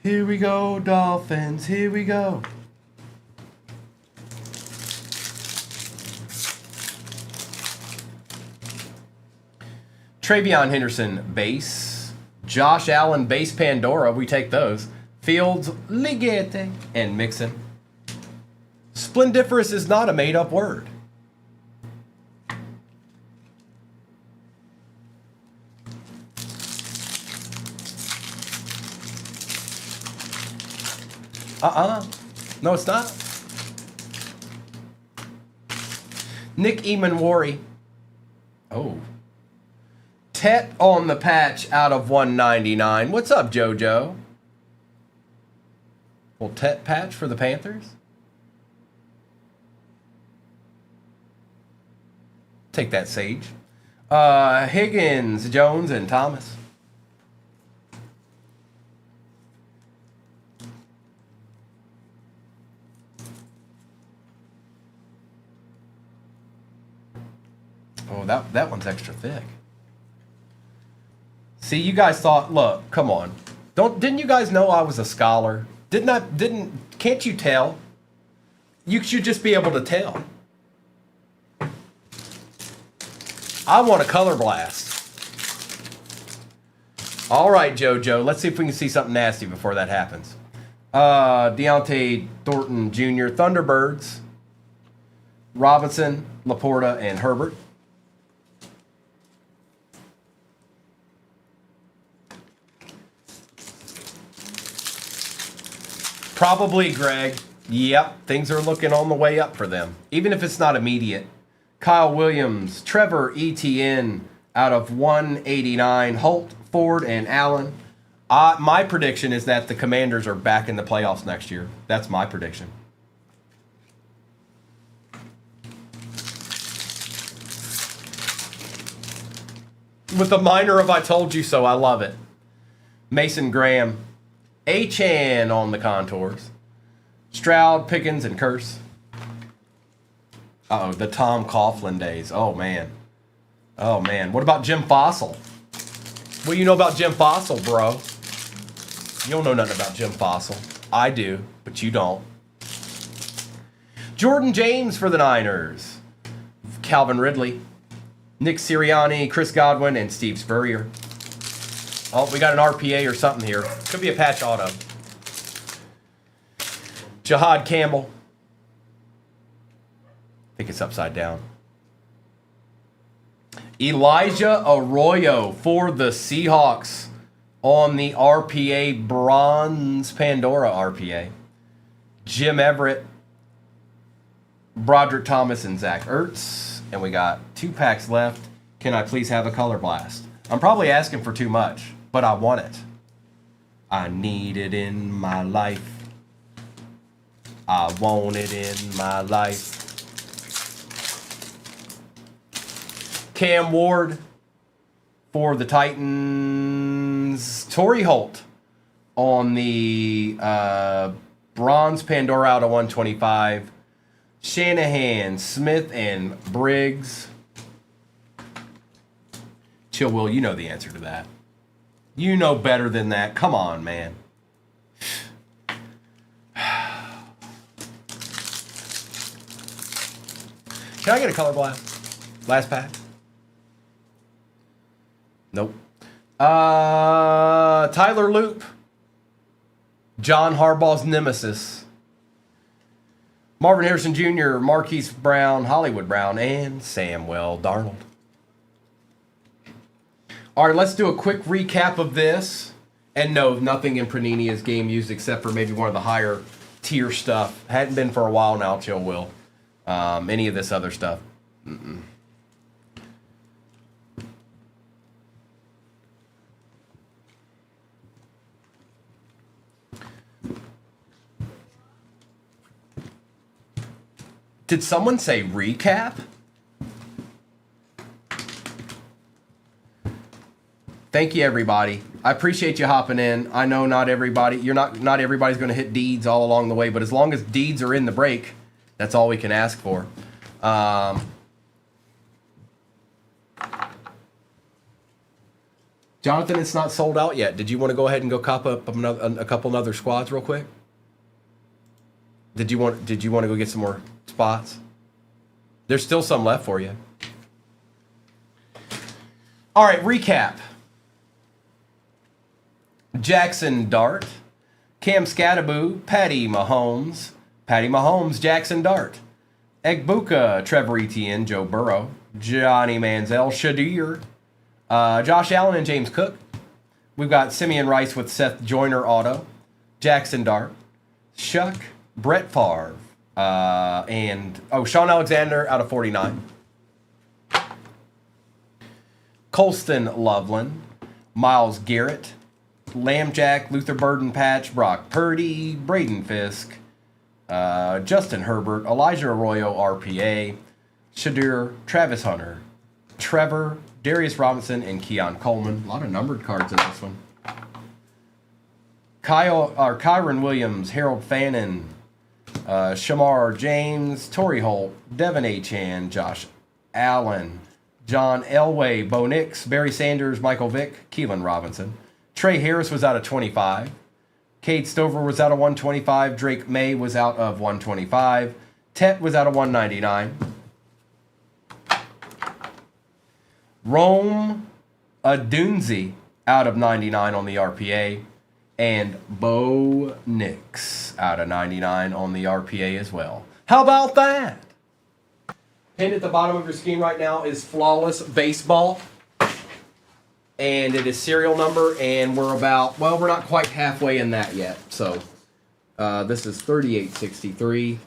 Speaker 1: Here we go, Dolphins. Here we go. Travion Henderson, base. Josh Allen, base Pandora. We take those. Fields, Ligete, and Mixon. Splendiferous is not a made-up word. No, it's not. Nick Emanwari. Oh. Tet on the patch out of 199. What's up, JoJo? Well, Tet patch for the Panthers? Take that, Sage. Higgins, Jones, and Thomas. Oh, that one's extra thick. See, you guys thought, look, come on. Didn't you guys know I was a scholar? Can't you tell? You should just be able to tell. I want a color blast. All right, JoJo. Let's see if we can see something nasty before that happens. Deontay Thornton Jr., Thunderbirds, Robinson, Laporta, and Herbert. Probably Greg. Yep, things are looking on the way up for them, even if it's not immediate. Kyle Williams, Trevor Etienne out of 189, Holt, Ford, and Allen. My prediction is that the Commanders are back in the playoffs next year. That's my prediction. With the minor of I told you so, I love it. Mason Graham, Achan on the contours. Stroud, Pickens, and Curse. Uh-oh, the Tom Coughlin days. Oh, man. Oh, man. What about Jim Fossil? What do you know about Jim Fossil, bro? You don't know nothing about Jim Fossil. I do, but you don't. Jordan James for the Niners. Calvin Ridley. Nick Sirianni, Chris Godwin, and Steve Spurrier. Oh, we got an RPA or something here. Could be a patch auto. Jahad Campbell. I think it's upside down. Elijah Arroyo for the Seahawks on the RPA, Bronze Pandora RPA. Jim Everett, Broderick Thomas, and Zach Ertz. And we got 2 packs left. Can I please have a color blast? I'm probably asking for too much, but I want it. I need it in my life. I want it in my life. Cam Ward for the Titans. Torrey Holt on the Bronze Pandora out of 125. Shanahan, Smith, and Briggs. Chill, Will, you know the answer to that. You know better than that. Come on, man. Can I get a color blast? Last pack? Nope. Tyler Loop. John Harbaugh's nemesis. Marvin Harrison Jr., Marquise Brown, Hollywood Brown, and Samuel Darnold. All right, let's do a quick recap of this. And no, nothing in Panini is game used except for maybe one of the higher tier stuff. Hadn't been for a while now, Chill Will. Any of this other stuff. Mm-mm. Did someone say recap? Thank you, everybody. I appreciate you hopping in. I know not everybody, not everybody's going to hit deeds all along the way, but as long as deeds are in the break, that's all we can ask for. Jonathan, it's not sold out yet. Did you want to go ahead and go cop up a couple other squads real quick? Did you want to go get some more spots? There's still some left for you. All right, recap. Jackson Dart, Cam Scattaboo, Patty Mahomes, Jackson Dart, Egbuka, Trevor Etienne, Joe Burrow, Johnny Manziel, Shadir, Josh Allen, and James Cook. We've got Simeon Rice with Seth Joyner auto, Jackson Dart, Shuck, Brett Favre, and Sean Alexander out of 49. Colston Loveland, Myles Garrett, Lambjack, Luther Burden Patch, Brock Purdy, Braden Fisk, Justin Herbert, Elijah Arroyo RPA, Shadur, Travis Hunter, Trevor, Darius Robinson, and Keon Coleman. A lot of numbered cards in this one. Kyron Williams, Harold Fannin, Shamar James, Torrey Holt, Devin Achan, Josh Allen, John Elway, Bo Nix, Barry Sanders, Michael Vick, Keelan Robinson. Trey Harris was out of 25. Cade Stover was out of 125. Drake May was out of 125. Tet was out of 199. Rome Adunzi out of 99 on the RPA. And Bo Nix out of 99 on the RPA as well. How about that? Pinned at the bottom of your screen right now is Flawless Baseball. And it is serial number, and we're about, well, we're not quite halfway in that yet. So this is 3863.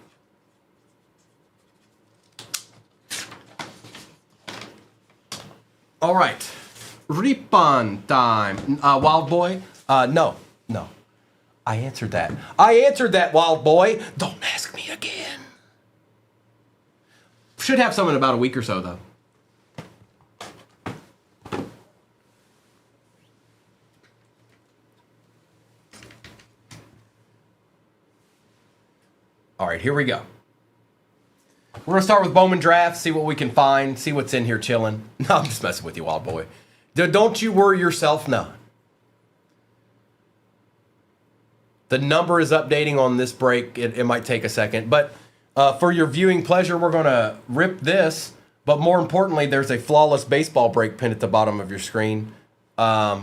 Speaker 1: All right. Rippon time. Wild Boy? No. I answered that, Wild Boy. Don't ask me again. Should have some in about a week or so, though. All right, here we go. We're going to start with Bowman Draft, see what we can find, see what's in here chilling. No, I'm just messing with you, Wild Boy. Don't you worry yourself none. The number is updating on this break. It might take a second. But for your viewing pleasure, we're going to rip this. But more importantly, there's a Flawless Baseball break pinned at the bottom of your screen. Yeah.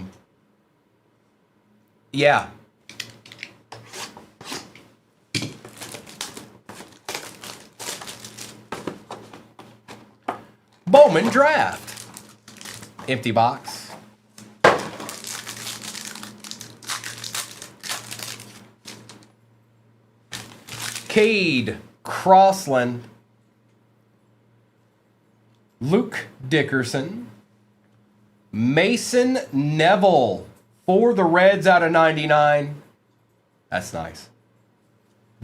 Speaker 1: Bowman Draft. Empty box. Cade Crossland. Luke Dickerson. Mason Neville for the Reds out of 99. That's nice.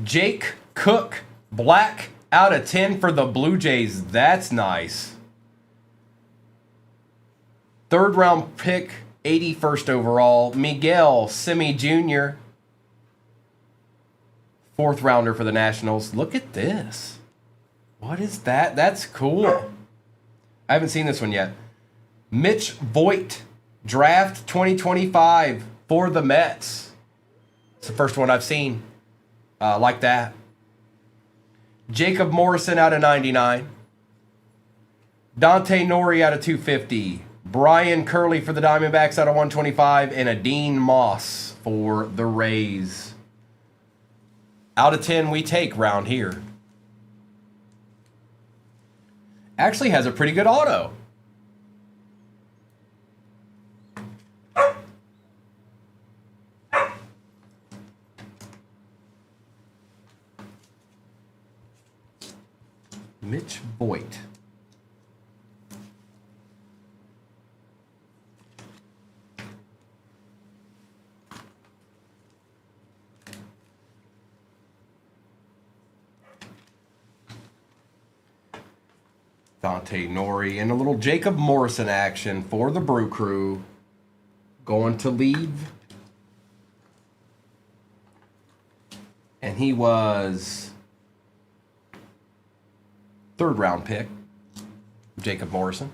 Speaker 1: Jake Cook, black out of 10 for the Blue Jays. That's nice. Third round pick, 81st overall. Miguel Simi Jr. Fourth rounder for the Nationals. Look at this. What is that? That's cool. I haven't seen this one yet. Mitch Voigt, draft 2025 for the Mets. It's the first one I've seen like that. Jacob Morrison out of 99. Dante Nori out of 250. Brian Curley for the Diamondbacks out of 125. And a Dean Moss for the Rays. Out of 10 we take round here. Actually has a pretty good auto. Mitch Voigt. Dante Nori and a little Jacob Morrison action for the Brew Crew. Going to leave. And he was third round pick, Jacob Morrison.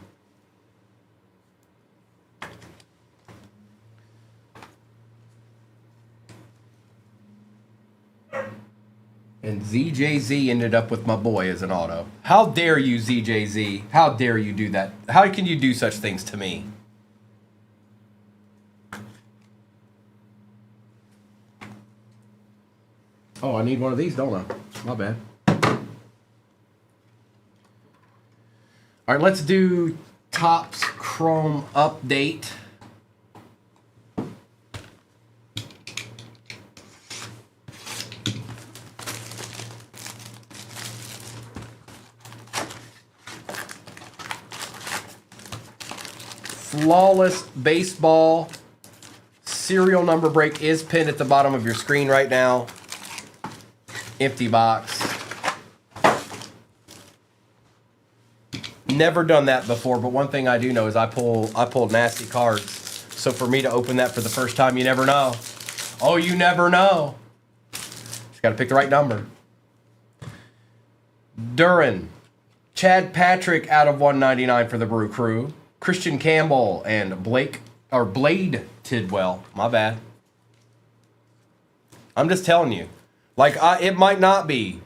Speaker 1: And ZJZ ended up with my boy as an auto. How dare you, ZJZ? How dare you do that? How can you do such things to me? Oh, I need one of these, don't I? My bad. All right, let's do Topps Chrome update. Flawless Baseball serial number break is pinned at the bottom of your screen right now. Empty box. Never done that before, but one thing I do know is I pull nasty cards. So for me to open that for the first time, you never know. Oh, you never know. Just got to pick the right number. Duran, Chad Patrick out of 199 for the Brew Crew. Christian Campbell and Blade Tidwell. My bad. I'm just telling you. Like, it might not be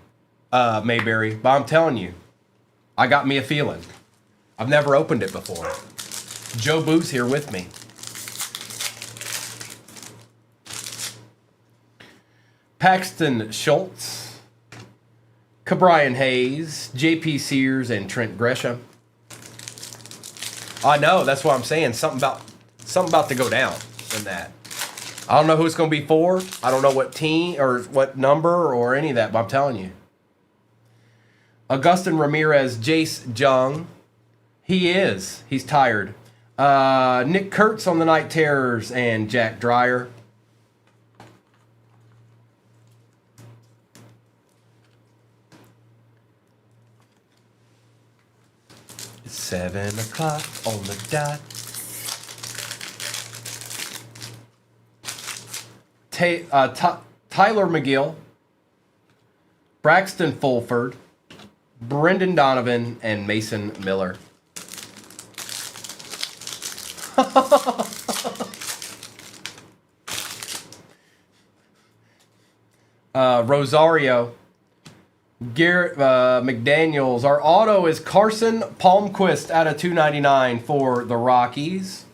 Speaker 1: Mayberry, but I'm telling you. I got me a feeling. I've never opened it before. Joe Boo's here with me. Paxton Schultz, Cabrian Hayes, J.P. Sears, and Trent Gresham. I know, that's what I'm saying. Something about to go down in that. I don't know who it's going to be for. I don't know what team or what number or any of that, but I'm telling you. Augustin Ramirez, Jace Jung. He is. He's tired. Nick Kurtz on the Night Terrors and Jack Dreyer. It's 7 o'clock on the dot. Tyler McGill, Braxton Fulford, Brendan Donovan, and Mason Miller. Rosario, Garrett McDaniels. Our auto is Carson Palmquist out of 299 for the Rockies.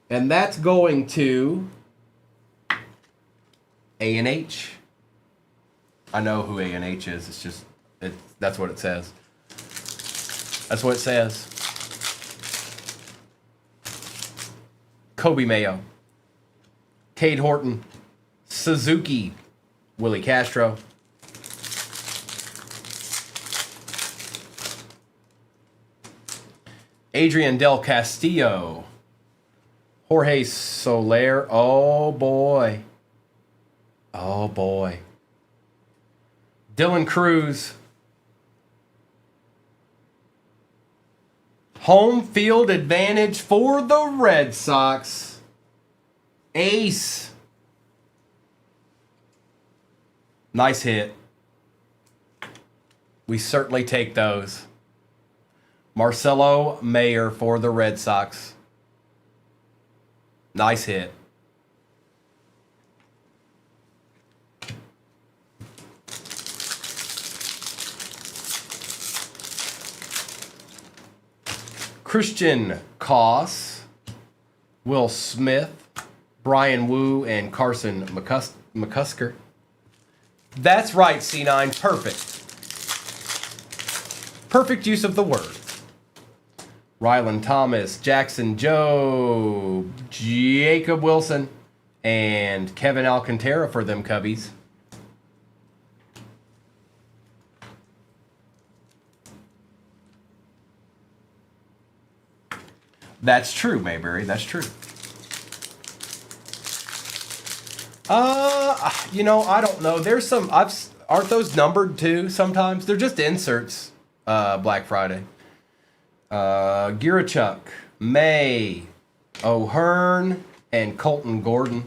Speaker 1: And that's going to A&H. I know who A&H is. It's just, that's what it says. That's what it says. Kobe Mayo, Cade Horton, Suzuki, Willie Castro, Adrian Del Castillo, Jorge Soler. Oh boy. Oh boy. Dylan Cruz. Home field advantage for the Red Sox. Ace. Nice hit. We certainly take those. Marcelo Mayer for the Red Sox. Nice hit. Christian Koss, Will Smith, Brian Wu, and Carson McCusker. That's right, C9. Perfect. Perfect use of the word. Rylan Thomas, Jackson Joe, Jacob Wilson, and Kevin Alcantara for them Cubbies. That's true, Mayberry. That's true. I don't know. There's some. Aren't those numbered too? Sometimes they're just inserts. Black Friday. Girachuk, May, O'Hearn, and Colton Gordon.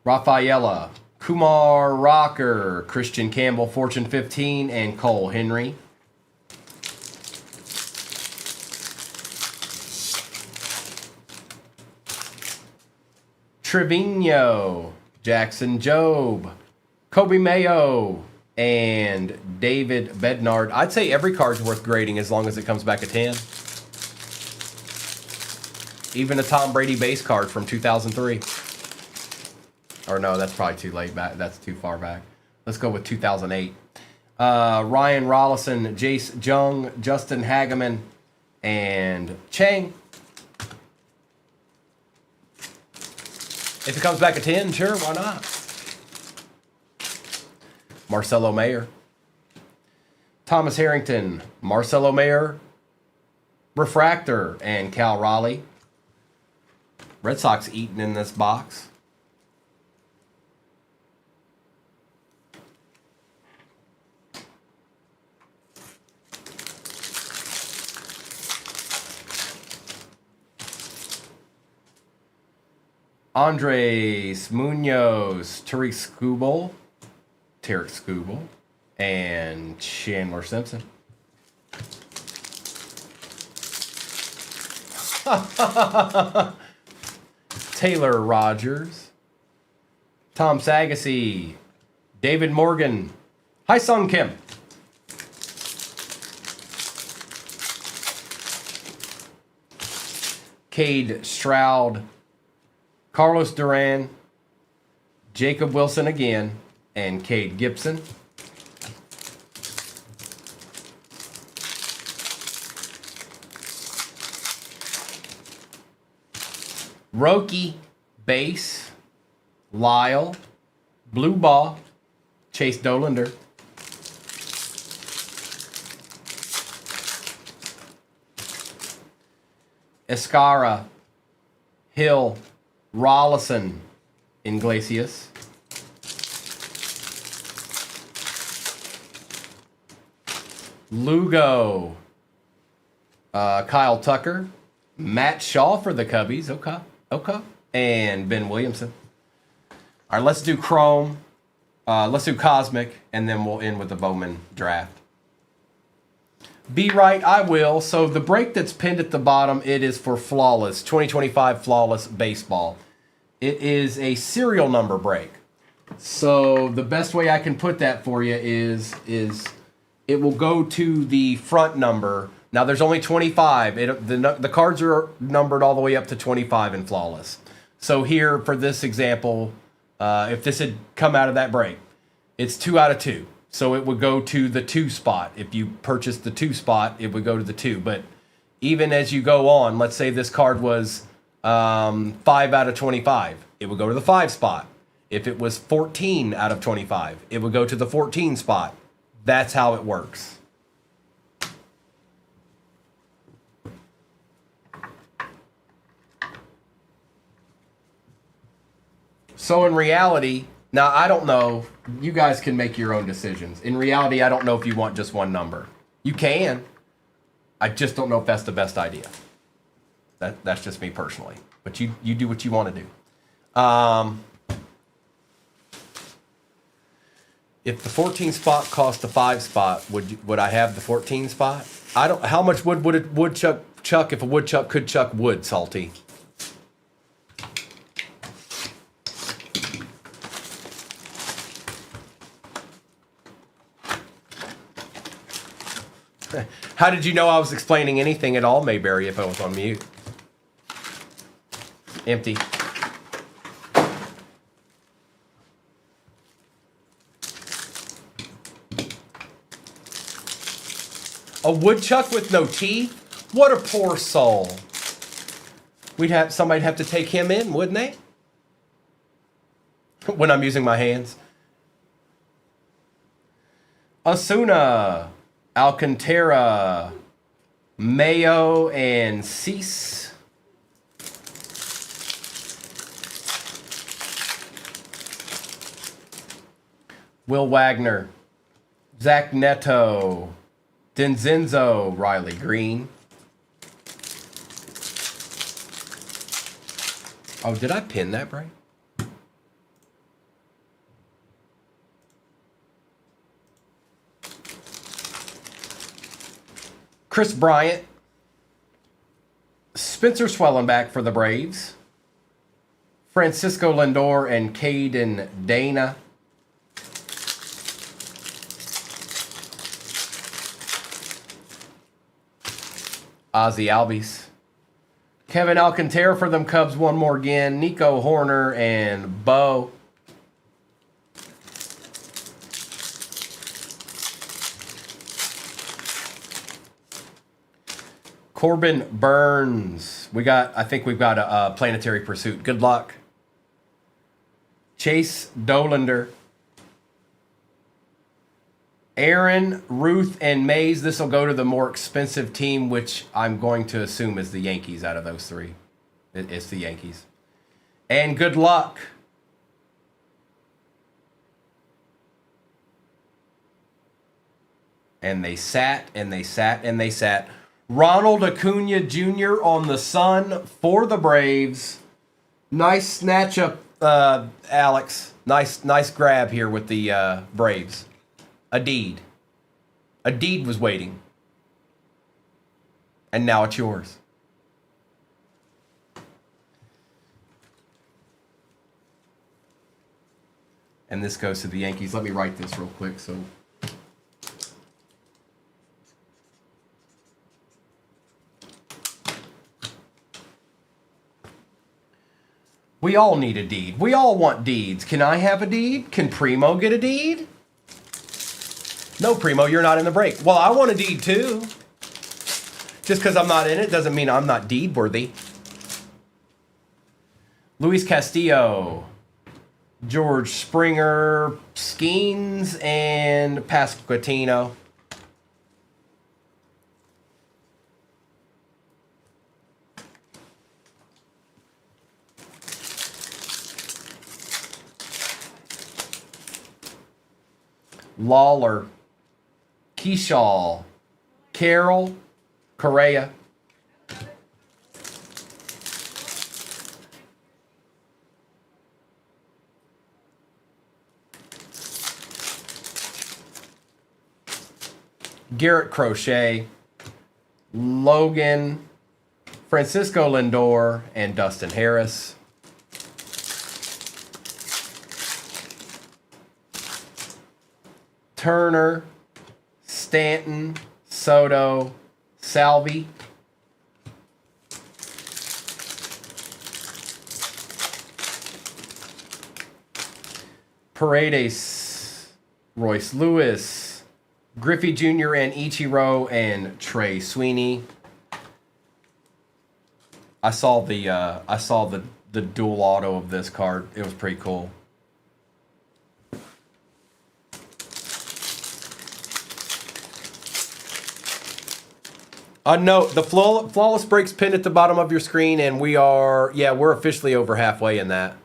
Speaker 1: Rafaela, Kumar Rocker, Christian Campbell, Fortune 15, and Cole Henry. Trevino, Jackson Job, Kobe Mayo, and David Bednard. I'd say every card's worth grading as long as it comes back a 10. Even a Tom Brady base card from 2003. Or no, that's probably too late back. That's too far back. Let's go with 2008. Ryan Rollison, Jace Jung, Justin Hageman, and Chang. If it comes back a 10, sure, why not? Marcelo Mayer. Thomas Harrington, Marcelo Mayer, Refractor, and Cal Raleigh. Red Sox eating in this box. Andres Munoz, Tarek Skubal, and Chandler Simpson. Taylor Rogers, Tom Sagasy, David Morgan, Hi, Sung Kim. Cade Stroud, Carlos Duran, Jacob Wilson again, and Cade Gibson. Roki, base, Lyle, blue ball, Chase Dolander. Escara, Hill, Rollison, Iglesias. Lugo, Kyle Tucker, Matt Shaw for the Cubbies. Okay. And Ben Williamson. All right, let's do Chrome. Let's do Cosmic, and then we'll end with the Bowman draft. Be right, I will. So the break that's pinned at the bottom, it is for Flawless, 2025 Flawless Baseball. It is a serial number break. So the best way I can put that for you is it will go to the front number. Now there's only 25. The cards are numbered all the way up to 25 in Flawless. So here for this example, if this had come out of that break, it's 2 out of 2. So it would go to the 2 spot. If you purchased the 2 spot, it would go to the 2. But even as you go on, let's say this card was 5 out of 25, it would go to the 5 spot. If it was 14 out of 25, it would go to the 14 spot. That's how it works. So in reality, now I don't know, you guys can make your own decisions. In reality, I don't know if you want just one number. You can. I just don't know if that's the best idea. That's just me personally. But you do what you want to do. If the 14 spot cost the 5 spot, would I have the 14 spot? I don't. How much wood would a woodchuck chuck if a woodchuck could chuck wood, Salty? How did you know I was explaining anything at all, Mayberry, if I was on mute? Empty. A woodchuck with no teeth? What a poor soul. Somebody'd have to take him in, wouldn't they? When I'm using my hands. Asuna, Alcantara, Mayo, and Cease. Will Wagner, Zach Neto, Denzenzo, Riley Green. Oh, did I pin that, Bray? Chris Bryant, Spencer Swellenback for the Braves, Francisco Lindor, and Caden Dana. Ozzy Albies. Kevin Alcantara for them Cubs one more again. Nico Horner and Bo. Corbin Burns. I think we've got a Planetary Pursuit. Good luck. Chase Dolander. Aaron, Ruth, and Mays. This will go to the more expensive team, which I'm going to assume is the Yankees out of those 3. It's the Yankees. And good luck. And they sat, and they sat, and they sat. Ronald Acuna Jr. on the Sun for the Braves. Nice snatch up, Alex. Nice grab here with the Braves. A deed was waiting. And now it's yours. And this goes to the Yankees. Let me write this real quick so We all need a deed. We all want deeds. Can I have a deed? Can Primo get a deed? No, Primo, you're not in the break. Well, I want a deed too. Just because I'm not in it doesn't mean I'm not deed worthy. Luis Castillo, George Springer, Skeens, and Pasquantino. Lawler, Keyshaw, Carroll, Correa. Garrett Crochet, Logan, Francisco Lindor, and Dustin Harris. Turner, Stanton, Soto, Salvi. Paredes, Royce Lewis, Griffey Jr. and Ichiro, and Trey Sweeney. I saw the dual auto of this card. It was pretty cool. No, the flawless breaks pinned at the bottom of your screen, and we're officially over halfway in that.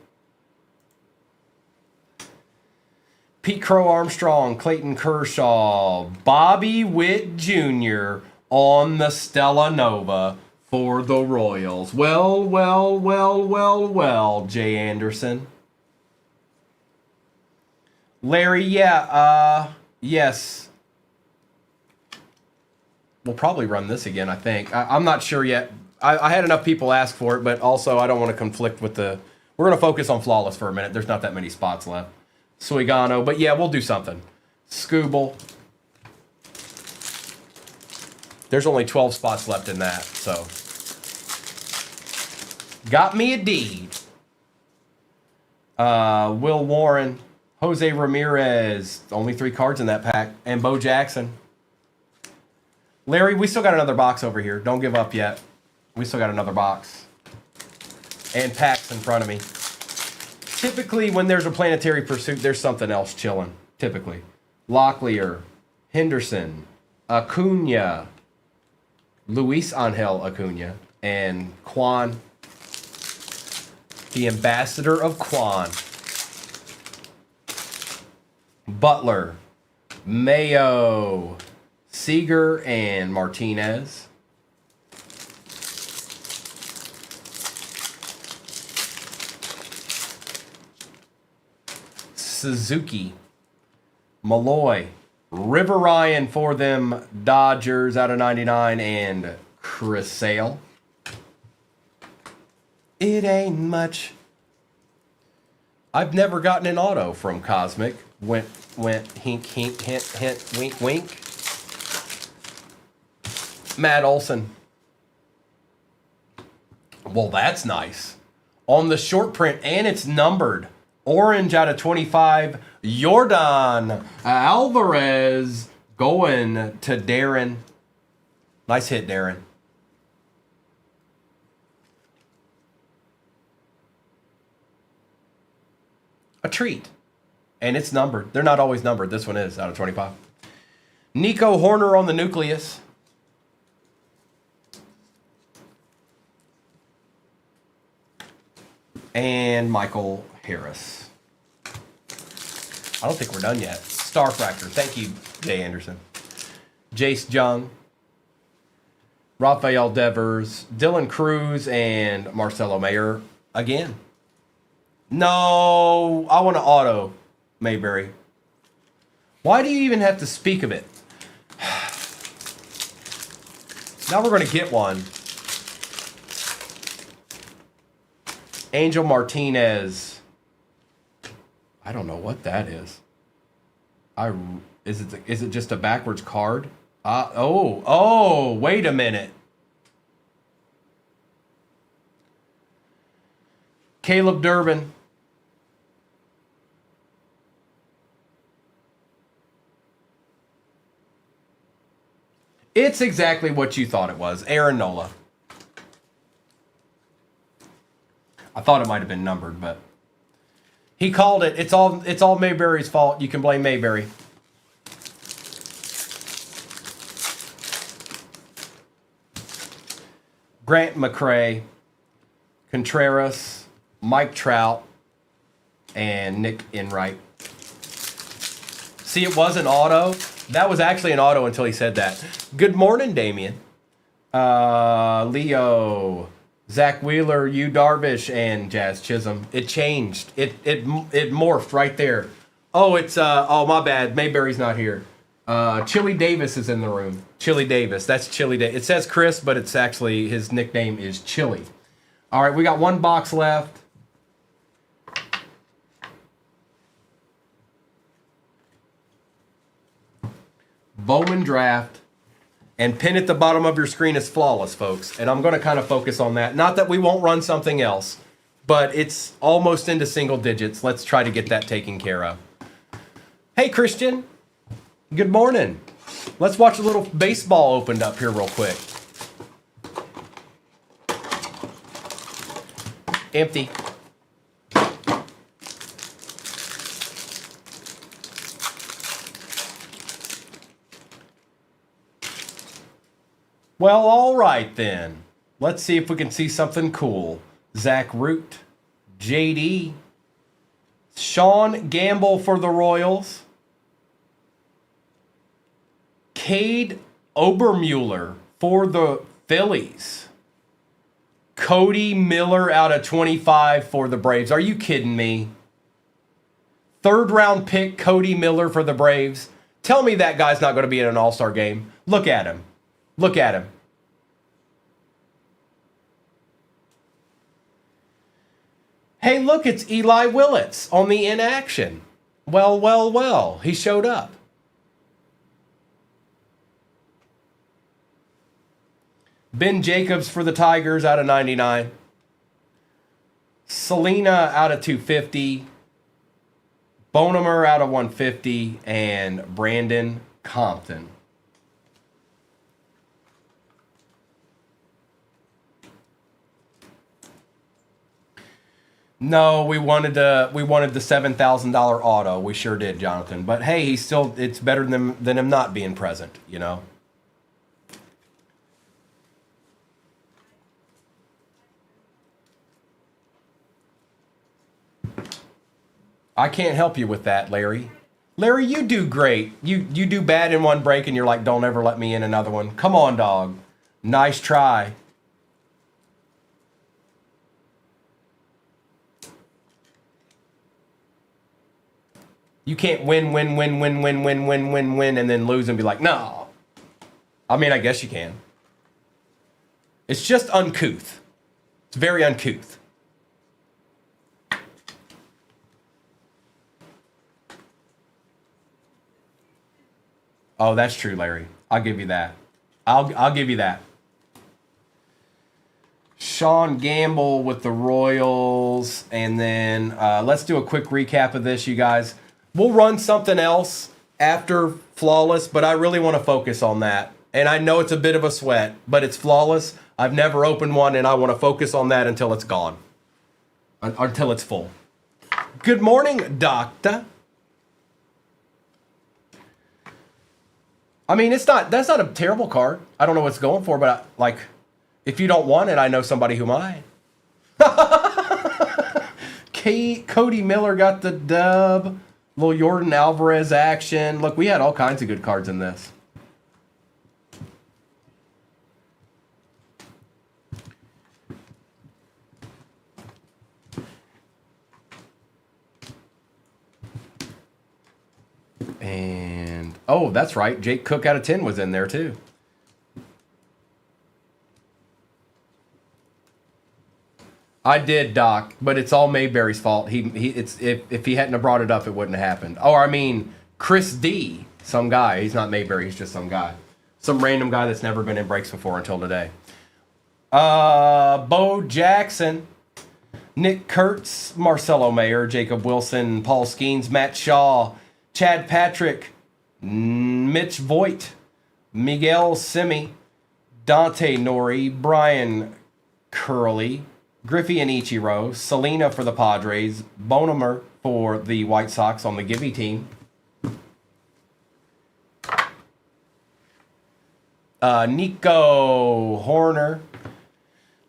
Speaker 1: Pete Crow Armstrong, Clayton Kershaw, Bobby Witt Jr. on the Stella Nova for the Royals. Well, Jay Anderson. Larry, yes. We'll probably run this again, I think. I'm not sure yet. I had enough people ask for it, but also I don't want to conflict with the... We're going to focus on Flawless for a minute. There's not that many spots left. Suigano, but yeah, we'll do something. Scooble. There's only 12 spots left in that, so. Got me a deed. Will Warren, Jose Ramirez, only 3 cards in that pack, and Bo Jackson. Larry, we still got another box over here. Don't give up yet. We still got another box. And packs in front of me. Typically, when there's a planetary pursuit, there's something else chilling. Typically. Locklear, Henderson, Acuna, Luis Angel Acuna, and Quan. The ambassador of Quan. Butler, Mayo, Seager, and Martinez. Suzuki, Malloy, River Ryan for them Dodgers out of 99, and Chris Sale. It ain't much. I've never gotten an auto from Cosmic. Went hink, hink, hint, hint, wink, wink. Matt Olson. Well, that's nice. On the short print, and it's numbered. Orange out of 25. Yordan Alvarez going to Darren. Nice hit, Darren. A treat. And it's numbered. They're not always numbered. This one is out of 25. Nico Horner on the nucleus. And Michael Harris. I don't think we're done yet. Starfractor. Thank you, Jay Anderson. Jace Jung. Rafael Devers. Dylan Cruz and Marcelo Mayer again. No, I want to auto Mayberry. Why do you even have to speak of it? Now we're going to get one. Angel Martinez. I don't know what that is. Is it just a backwards card? Wait a minute. Caleb Durbin. It's exactly what you thought it was. Aaron Nola. I thought it might have been numbered, but he called it. It's all Mayberry's fault. You can blame Mayberry. Grant McCrae, Contreras, Mike Trout, and Nick Enright. See, it was an auto. That was actually an auto until he said that. Good morning, Damien. Leo, Zach Wheeler, Yu Darvish, and Jazz Chisholm. It changed. It morphed right there. Oh, it's oh, my bad. Mayberry's not here. Chili Davis is in the room. Chili Davis. That's Chili Davis. It says Chris, but it's actually his nickname is Chili. All right, we got one box left. Bowman draft. And pin at the bottom of your screen is flawless, folks. And I'm going to kind of focus on that. Not that we won't run something else, but it's almost into single digits. Let's try to get that taken care of. Hey, Christian. Good morning. Let's watch a little baseball opened up here real quick. Empty. Well, all right then. Let's see if we can see something cool. Zach Root, JD, Sean Gamble for the Royals, Cade Obermueller for the Phillies, Cody Miller out of 25 for the Braves. Are you kidding me? Third round pick Cody Miller for the Braves. Tell me that guy's not going to be in an all-star game. Look at him. Look at him. Hey, look, it's Eli Willits on the inaction. Well. He showed up. Ben Jacobs for the Tigers out of 99. Selena out of 250. Bonemer out of 150. And Brandon Compton. No, we wanted the $7,000 auto. We sure did, Jonathan. But hey, it's better than him not being present, you know. I can't help you with that, Larry. Larry, you do great. You do bad in one break and you're like, don't ever let me in another one. Come on, dog. Nice try. You can't win, and then lose and be like, no. I mean, I guess you can. It's just uncouth. It's very uncouth. Oh, that's true, Larry. I'll give you that. I'll give you that. Sean Gamble with the Royals. And then let's do a quick recap of this, you guys. We'll run something else after Flawless, but I really want to focus on that. And I know it's a bit of a sweat, but it's Flawless. I've never opened one, and I want to focus on that until it's gone. Until it's full. Good morning, Doctor. I mean, that's not a terrible card. I don't know what's going for, but if you don't want it, I know somebody who might. Cody Miller got the dub. Little Jordan Alvarez action. Look, we had all kinds of good cards in this. And, oh, that's right. Jake Cook out of 10 was in there, too. I did, Doc, but it's all Mayberry's fault. If he hadn't have brought it up, it wouldn't have happened. Oh, I mean, Chris D, some guy. He's not Mayberry. He's just some guy. Some random guy that's never been in breaks before until today. Bo Jackson. Nick Kurtz, Marcelo Mayer, Jacob Wilson, Paul Skeens, Matt Shaw, Chad Patrick, Mitch Voigt, Miguel Simi, Dante Nori, Brian Curley, Griffey and Ichiro, Selena for the Padres, Bonemer for the White Sox on the Gibby team. Nico Horner,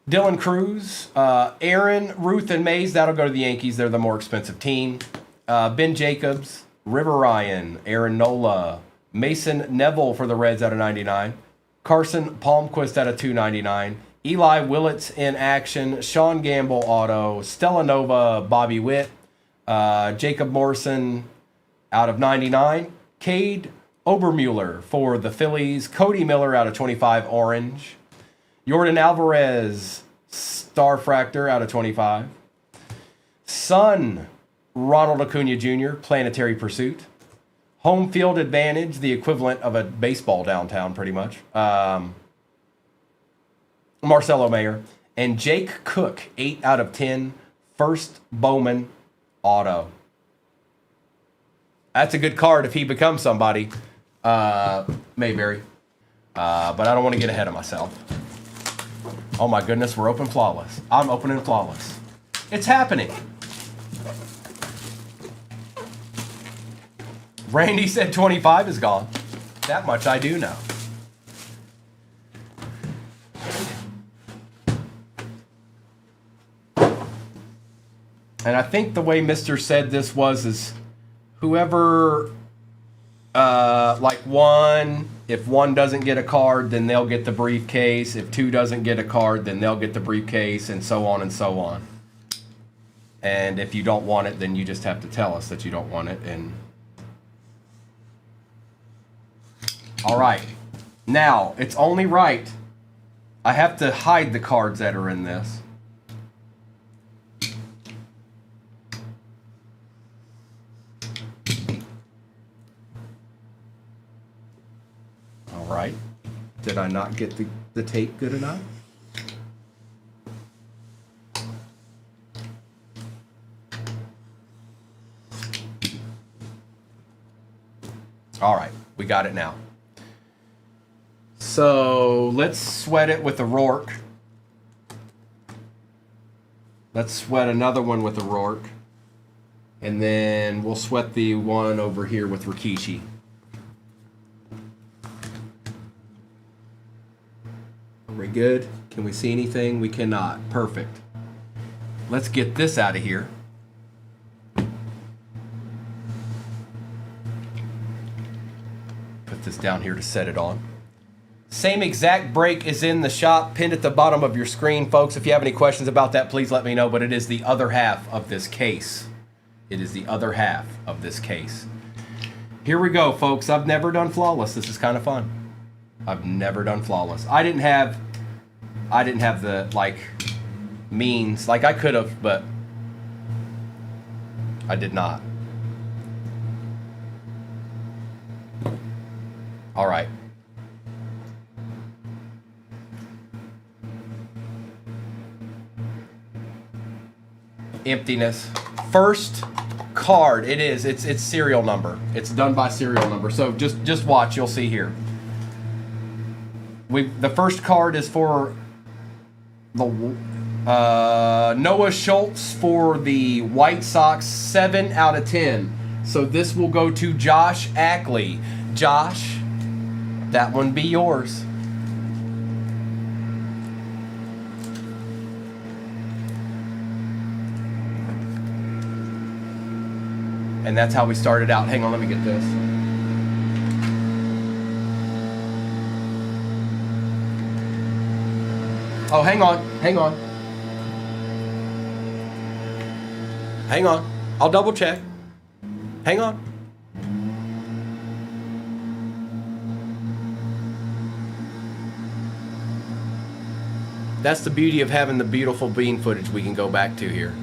Speaker 1: Dylan Cruz, Aaron, Ruth, and Mays. That'll go to the Yankees. They're the more expensive team. Ben Jacobs, River Ryan, Aaron Nola, Mason Neville for the Reds out of 99. Carson Palmquist out of 299. Eli Willits in action. Sean Gamble auto. Stella Nova, Bobby Witt. Jacob Morrison out of 99. Cade Obermueller for the Phillies. Cody Miller out of 25 orange. Jordan Alvarez, Starfractor out of 25. Son, Ronald Acuna Jr., Planetary Pursuit. Home field advantage, the equivalent of a baseball downtown, pretty much. Marcelo Mayer. And Jake Cook, 8 out of 10, first Bowman auto. That's a good card if he becomes somebody, Mayberry. But I don't want to get ahead of myself. Oh my goodness, we're open flawless. I'm opening flawless. It's happening. Randy said 25 is gone. That much I do know. And I think the way Mr. said this is whoever, like one, if one doesn't get a card, then they'll get the briefcase. If two doesn't get a card, then they'll get the briefcase, and so on and so on. And if you don't want it, then you just have to tell us that you don't want it. And all right. Now, it's only right. I have to hide the cards that are in this. All right. Did I not get the tape good enough? All right. We got it now. So let's sweat it with a Rourke. Let's sweat another one with a Rourke. And then we'll sweat the one over here with Rikishi. Are we good? Can we see anything? We cannot. Perfect. Let's get this out of here. Put this down here to set it on. Same exact break is in the shop, pinned at the bottom of your screen, folks. If you have any questions about that, please let me know. But it is the other half of this case. It is the other half of this case. Here we go, folks. I've never done flawless. This is kind of fun. I've never done flawless. I didn't have the means. I could have, but I did not. All right. Emptiness. First card. It's serial number. It's done by serial number. So just watch. You'll see here. The first card is for the Noah Schultz for the White Sox, 7 out of 10. So this will go to Josh Ackley. Josh, that one be yours. And that's how we started out. Hang on, let me get this. Oh, hang on. Hang on. I'll double check. Hang on. That's the beauty of having the beautiful bean footage we can go back to here.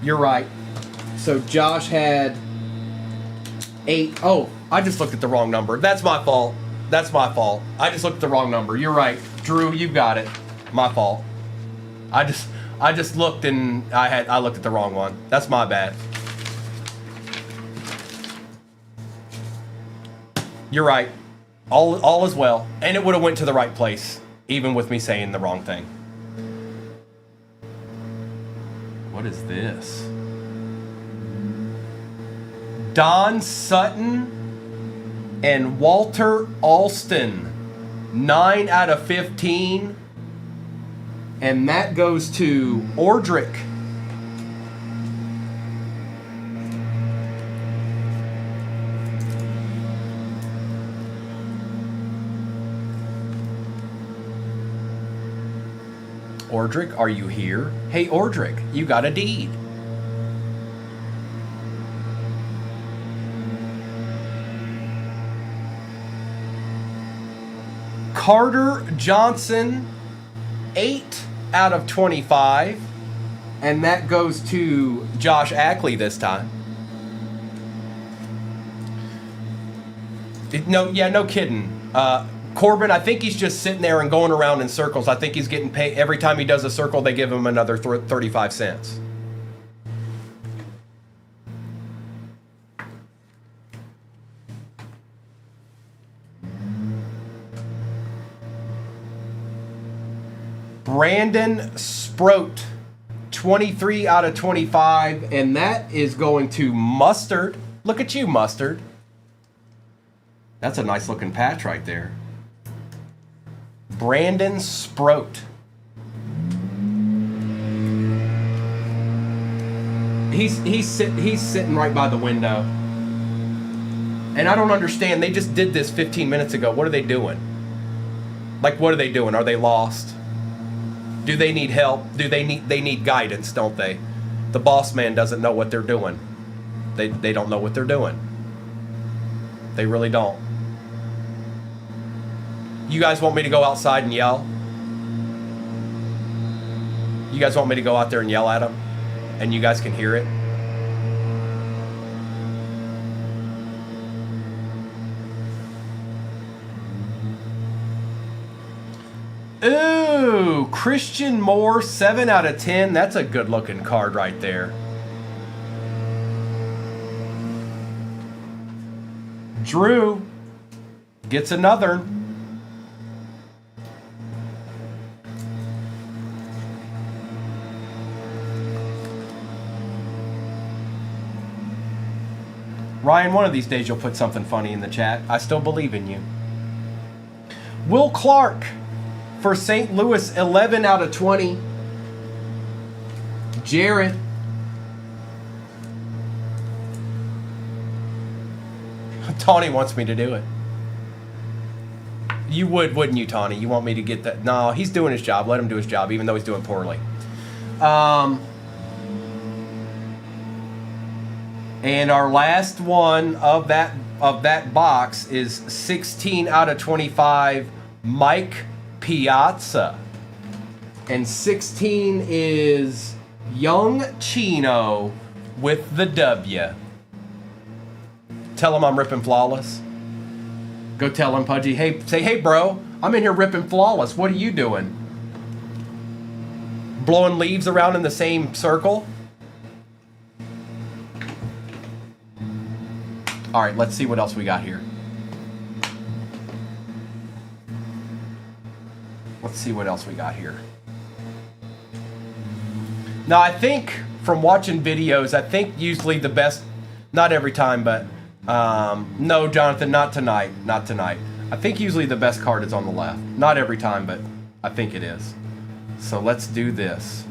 Speaker 1: You're right. So Josh had 8. Oh, I just looked at the wrong number. That's my fault. That's my fault. I just looked at the wrong number. You're right. Drew, you got it. My fault. I just looked and I looked at the wrong one. That's my bad. You're right. All is well. And it would have went to the right place, even with me saying the wrong thing. What is this? Don Sutton and Walter Alston. 9 out of 15. And that goes to Ordrick. Ordrick, are you here? Hey, Ordrick, you got a deed. Carter Johnson, 8 out of 25. And that goes to Josh Ackley this time. No kidding. Corbin, I think he's just sitting there and going around in circles. I think he's getting paid. Every time he does a circle, they give him another 35 cents. Brandon Sproat, 23 out of 25, and that is going to Mustard. Look at you, Mustard. That's a nice looking patch right there. Brandon Sproat. He's sitting right by the window. And I don't understand. They just did this 15 minutes ago. What are they doing? Like, what are they doing? Are they lost? Do they need help? They need guidance, don't they? The boss man doesn't know what they're doing. They don't know what they're doing. They really don't. You guys want me to go outside and yell? You guys want me to go out there and yell at them? And you guys can hear it? Ooh, Christian Moore, 7 out of 10. That's a good looking card right there. Drew gets another. Ryan, one of these days you'll put something funny in the chat. I still believe in you. Will Clark for St. Louis, 11 out of 20. Jared. Tawny wants me to do it. You would, wouldn't you, Tawny? You want me to get that? No, he's doing his job. Let him do his job, even though he's doing poorly. And our last one of that box is 16 out of 25, Mike Piazza. And 16 is Young Chino with the W. Tell him I'm ripping flawless. Go tell him, Pudgy. Hey, say, hey, bro, I'm in here ripping flawless. What are you doing? Blowing leaves around in the same circle? All right, let's see what else we got here. Let's see what else we got here. Now, I think from watching videos, I think usually the best, not every time, but no, Jonathan, not tonight. Not tonight. I think usually the best card is on the left. Not every time, but I think it is. So let's do this.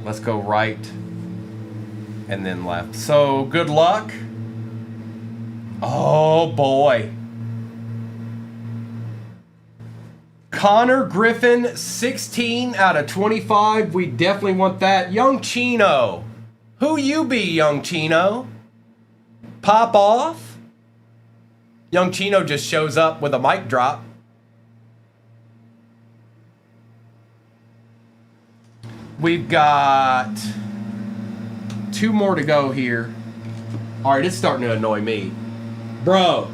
Speaker 1: Let's go right and then left. So good luck. Oh, boy. Connor Griffin, 16 out of 25. We definitely want that. Young Chino. Who you be, Young Chino? Pop off? Young Chino just shows up with a mic drop. We've got 2 more to go here. All right, it's starting to annoy me. Bro.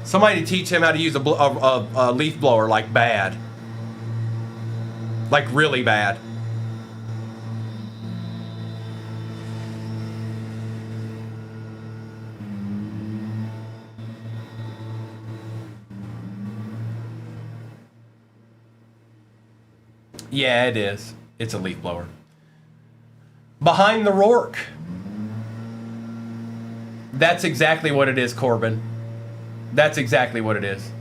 Speaker 1: Somebody teach him how to use a leaf blower like bad. Like really bad. Yeah, it is. It's a leaf blower. Behind the Rourke. That's exactly what it is, Corbin. That's exactly what it is.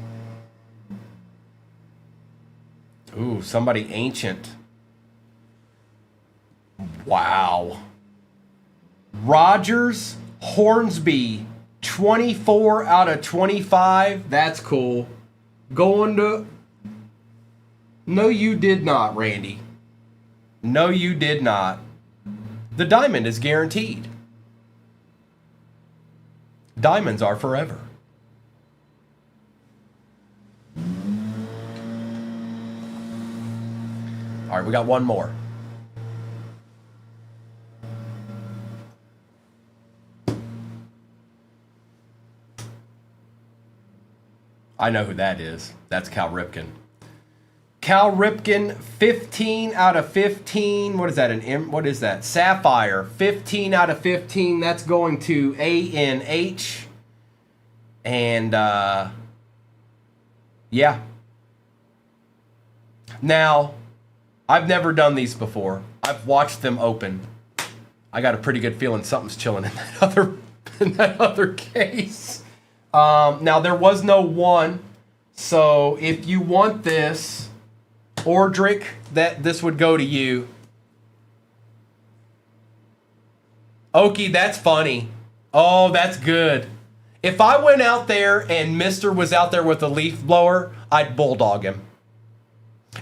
Speaker 1: Ooh, somebody ancient. Wow. Rogers, Hornsby, 24 out of 25. That's cool. Going to... No, you did not, Randy. No, you did not. The diamond is guaranteed. Diamonds are forever. All right, we got one more. I know who that is. That's Cal Ripken. Cal Ripken, 15 out of 15. What is that? What is that? Sapphire, 15 out of 15. That's going to ANH. And, yeah. Now, I've never done these before. I've watched them open. I got a pretty good feeling something's chilling in that other case. Now, there was no one. So, if you want this... Ordric, this would go to you. Okie, that's funny. Oh, that's good. If I went out there and Mister was out there with a leaf blower, I'd bulldog him.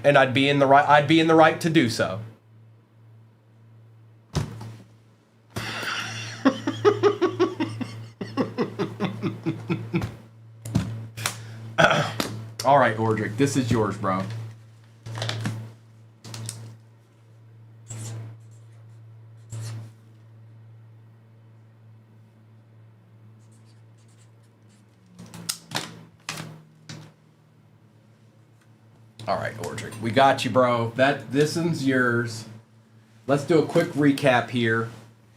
Speaker 1: And I'd be in the right to do so. All right, Ordric, this is yours, bro. All right, Ordric, we got you, bro. This one's yours. Let's do a quick recap here.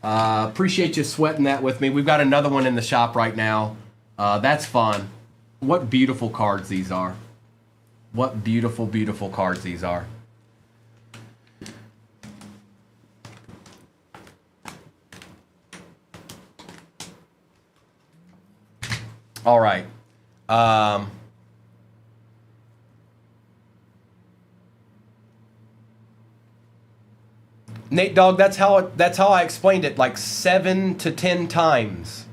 Speaker 1: Appreciate you sweating that with me. We've got another one in the shop right now. That's fun. What beautiful cards these are. What beautiful, beautiful cards these are. All right. Nate Dogg, that's how I explained it like 7 to 10 times.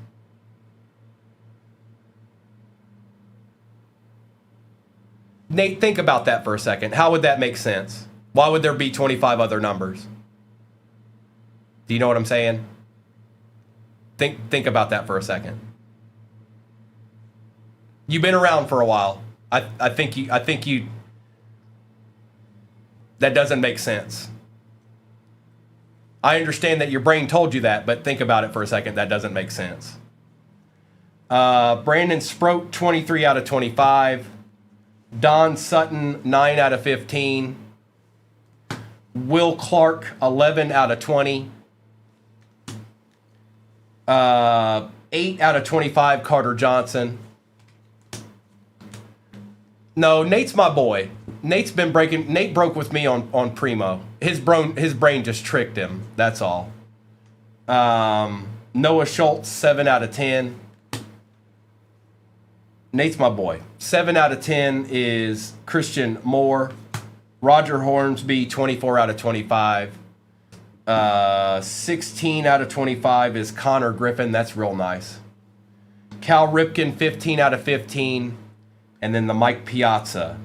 Speaker 1: Nate, think about that for a second. How would that make sense? Why would there be 25 other numbers? Do you know what I'm saying? Think about that for a second. You've been around for a while. I think you that doesn't make sense. I understand that your brain told you that, but think about it for a second. That doesn't make sense. Brandon Sproat, 23 out of 25. Don Sutton, 9 out of 15. Will Clark, 11 out of 20. 8 out of 25, Carter Johnson. No, Nate's my boy. Nate broke with me on Primo. His brain just tricked him. That's all. Noah Schultz, 7 out of 10. Nate's my boy. 7 out of 10 is Christian Moore. Roger Hornsby, 24 out of 25. 16 out of 25 is Connor Griffin. That's real nice. Cal Ripken, 15 out of 15. And then the Mike Piazza,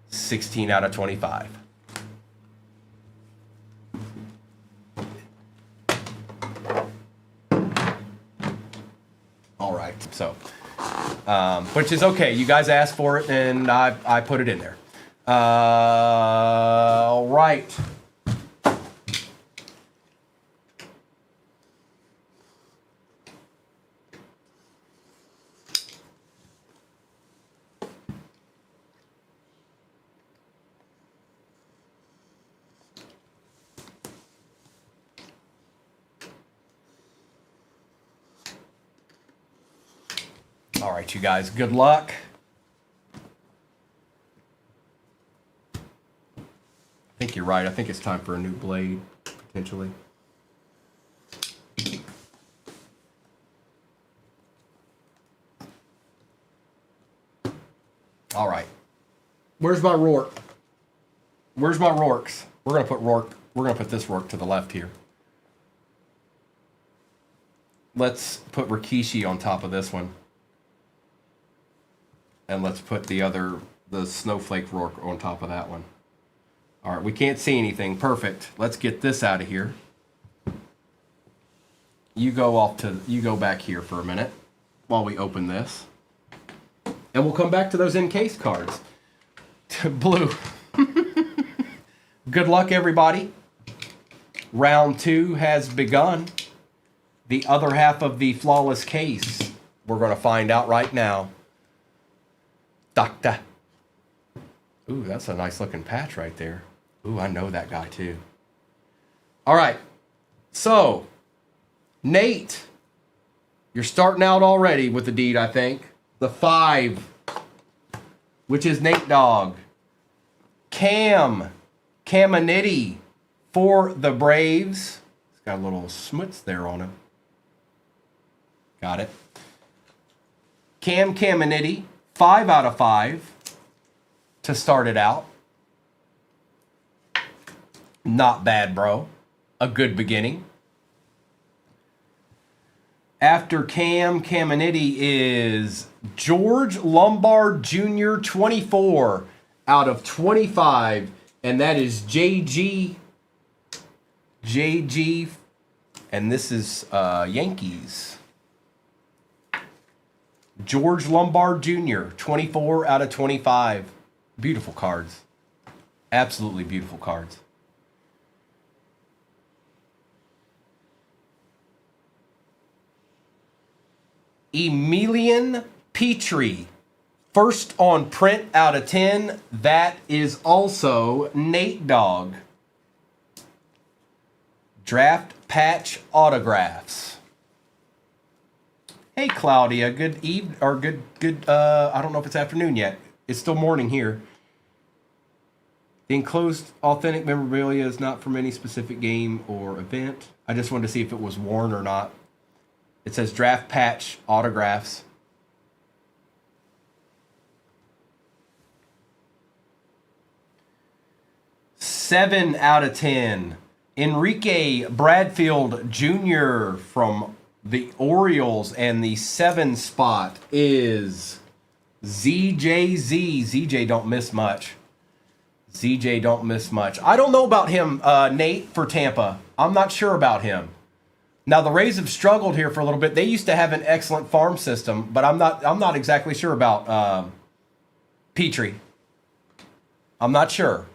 Speaker 1: 16 out of 25. All right. So, which is okay. You guys asked for it, and I put it in there. All right. All right, you guys, good luck. I think you're right. I think it's time for a new blade, potentially. All right. Where's my Rourke? Where's my Rourkes? We're gonna put Rourke. We're gonna put this Rourke to the left here. Let's put Rikishi on top of this one. And let's put the Snowflake Rourke on top of that one. All right, we can't see anything. Perfect. Let's get this out of here. You go back here for a minute while we open this. And we'll come back to those encased cards. Blue. Good luck, everybody. Round 2 has begun. The other half of the flawless case, we're going to find out right now. Doctor. Ooh, that's a nice looking patch right there. Ooh, I know that guy too. All right. So, Nate, you're starting out already with the deed, I think. The 5, which is Nate Dogg. Caminiti for the Braves. It's got a little smuts there on him. Got it. Caminiti, 5 out of 5 to start it out. Not bad, bro. A good beginning. After Caminiti is George Lombard Jr., 24 out of 25. And that is JG. And this is Yankees. George Lombard Jr., 24 out of 25. Beautiful cards. Absolutely beautiful cards. Emilian Petrie, first on print out of 10. That is also Nate Dogg. Draft patch autographs. Hey Claudia, good I don't know if it's afternoon yet. It's still morning here. The enclosed authentic memorabilia is not from any specific game or event. I just wanted to see if it was worn or not. It says draft patch autographs. Seven out of 10. Enrique Bradfield Jr. from the Orioles, and the 7 spot is ZJZ. ZJ don't miss much. ZJ don't miss much. I don't know about him, Nate, for Tampa. I'm not sure about him. Now the Rays have struggled here for a little bit. They used to have an excellent farm system, but I'm not exactly sure about Petrie. I'm not sure.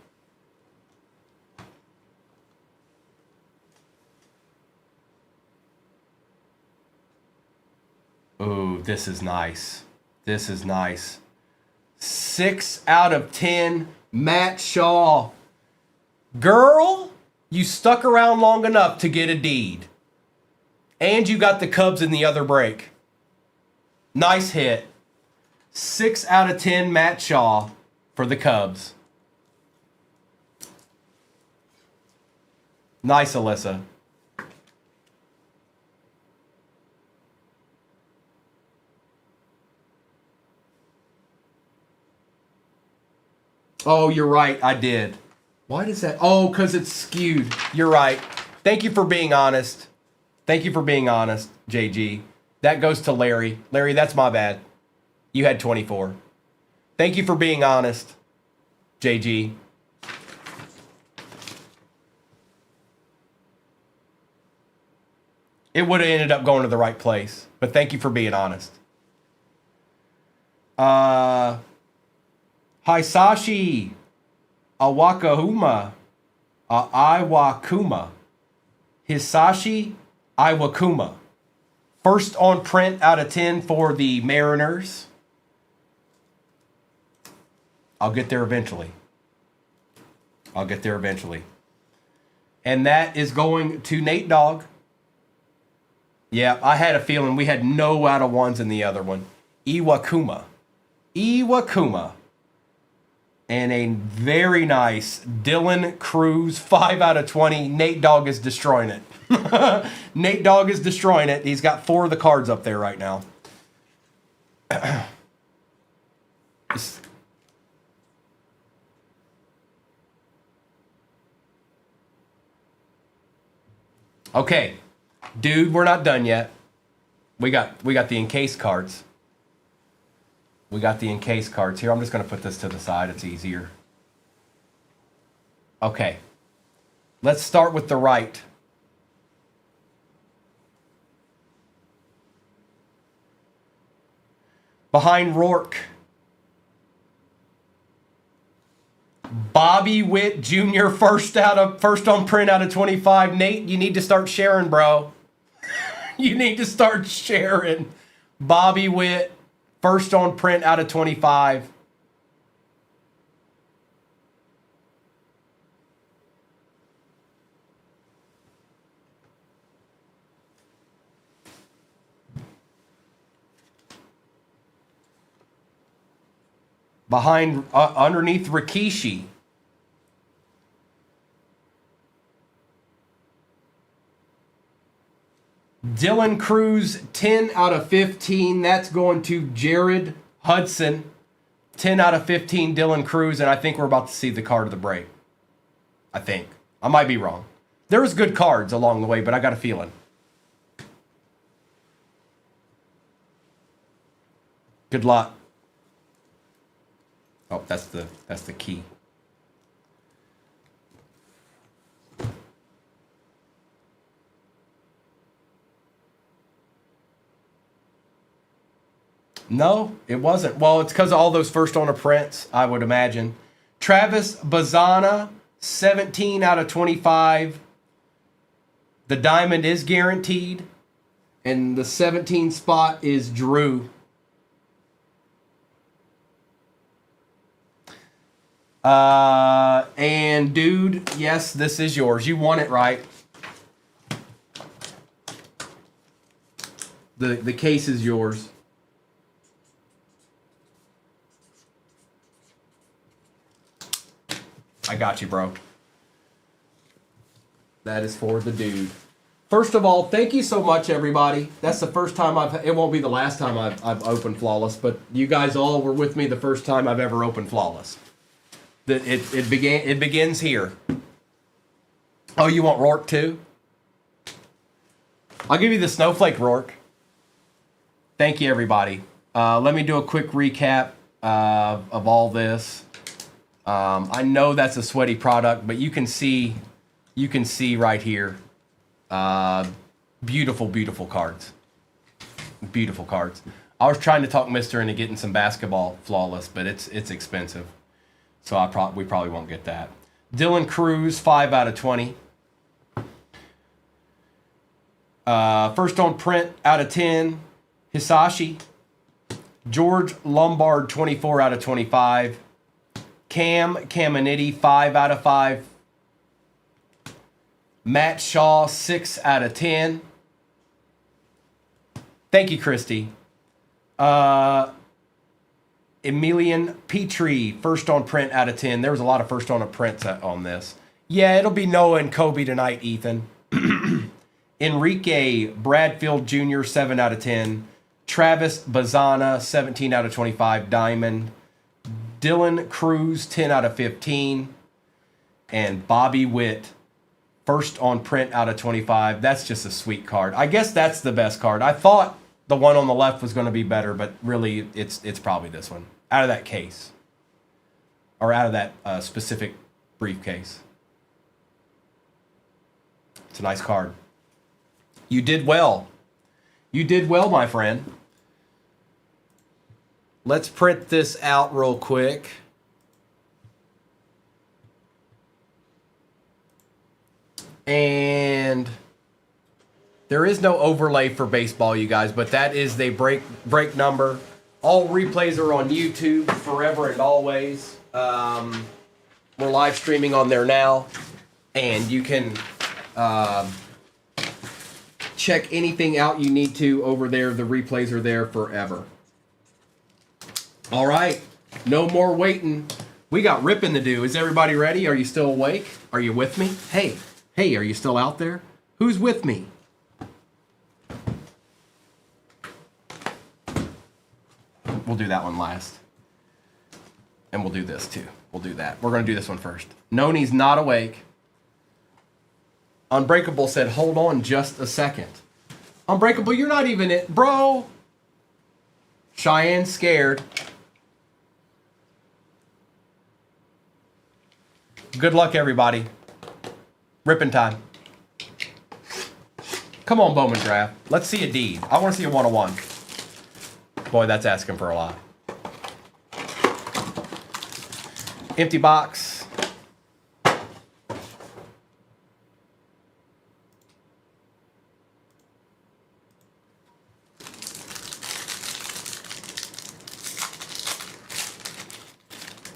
Speaker 1: Ooh, this is nice. This is nice. 6 out of 10, Matt Shaw. Girl, you stuck around long enough to get a deed. And you got the Cubs in the other break. Nice hit. 6 out of 10, Matt Shaw for the Cubs. Nice, Alyssa. Oh, you're right. I did. Why does that? Oh, because it's skewed. You're right. Thank you for being honest. Thank you for being honest, JG. That goes to Larry. Larry, that's my bad. You had 24. Thank you for being honest, JG. It would have ended up going to the right place, but thank you for being honest. Hisashi Iwakuma. Hisashi Iwakuma. First on print out of 10 for the Mariners. I'll get there eventually. And that is going to Nate Dogg. Yeah, I had a feeling we had no out of ones in the other one. Iwakuma. And a very nice Dylan Cruz, 5 out of 20. Nate Dogg is destroying it. Nate Dogg is destroying it. He's got 4 of the cards up there right now. Okay, dude, we're not done yet. We got the encased cards. Here, I'm just going to put this to the side. It's easier. Okay. Let's start with the right. Behind Rourke. Bobby Witt Jr. first on print out of 25. Nate, you need to start sharing, bro. You need to start sharing. Bobby Witt, first on print out of 25. Behind, underneath Rikishi. Dylan Cruz, 10 out of 15. That's going to Jared Hudson. 10 out of 15, Dylan Cruz. And I think we're about to see the card of the break. I think. I might be wrong. There was good cards along the way, but I got a feeling. Good luck. Oh, that's the key. No, it wasn't. Well, it's because of all those first owner prints, I would imagine. Travis Bazana, 17 out of 25. The diamond is guaranteed. And the 17 spot is Drew. And dude, yes, this is yours. You won it right. The case is yours. I got you, bro. That is for the dude. First of all, thank you so much, everybody. That's the first time it won't be the last time I've opened Flawless, but you guys all were with me the first time I've ever opened Flawless. It begins here. Oh, you want Rourke too? I'll give you the Snowflake Rourke. Thank you, everybody. Let me do a quick recap of all this. I know that's a sweaty product, but you can see right here. Beautiful, beautiful cards. Beautiful cards. I was trying to talk Mister into getting some basketball Flawless, but it's expensive. So we probably won't get that. Dylan Cruz, 5 out of 20. First on print out of 10, Hisashi. George Lombard, 24 out of 25. Cam Caminiti, 5 out of 5. Matt Shaw, 6 out of 10. Thank you, Christy. Emilian Petrie, first on print out of 10. There was a lot of first on prints on this. Yeah, it'll be Noah and Kobe tonight, Ethan. Enrique Bradfield Jr., 7 out of 10. Travis Bazana, 17 out of 25, diamond. Dylan Cruz, 10 out of 15. And Bobby Witt, first on print out of 25. That's just a sweet card. I guess that's the best card. I thought the one on the left was going to be better, but really it's probably this one. Out of that case. Or out of that specific briefcase. It's a nice card. You did well. You did well, my friend. Let's print this out real quick. And there is no overlay for baseball, you guys, but that is the break number. All replays are on YouTube forever and always. We're live streaming on there now, and you can check anything out you need to over there. The replays are there forever. All right, no more waiting. We got ripping to do. Is everybody ready? Are you still awake? Are you with me? Hey, are you still out there? Who's with me? We'll do that one last. And we'll do this too. We'll do that. We're going to do this one first. Noni's not awake. Unbreakable said, hold on just a second. Unbreakable, you're not even it. Bro. Cheyenne's scared. Good luck, everybody. Ripping time. Come on, Bowman Draft. Let's see a deed. I want to see a 101. Boy, that's asking for a lot. Empty box.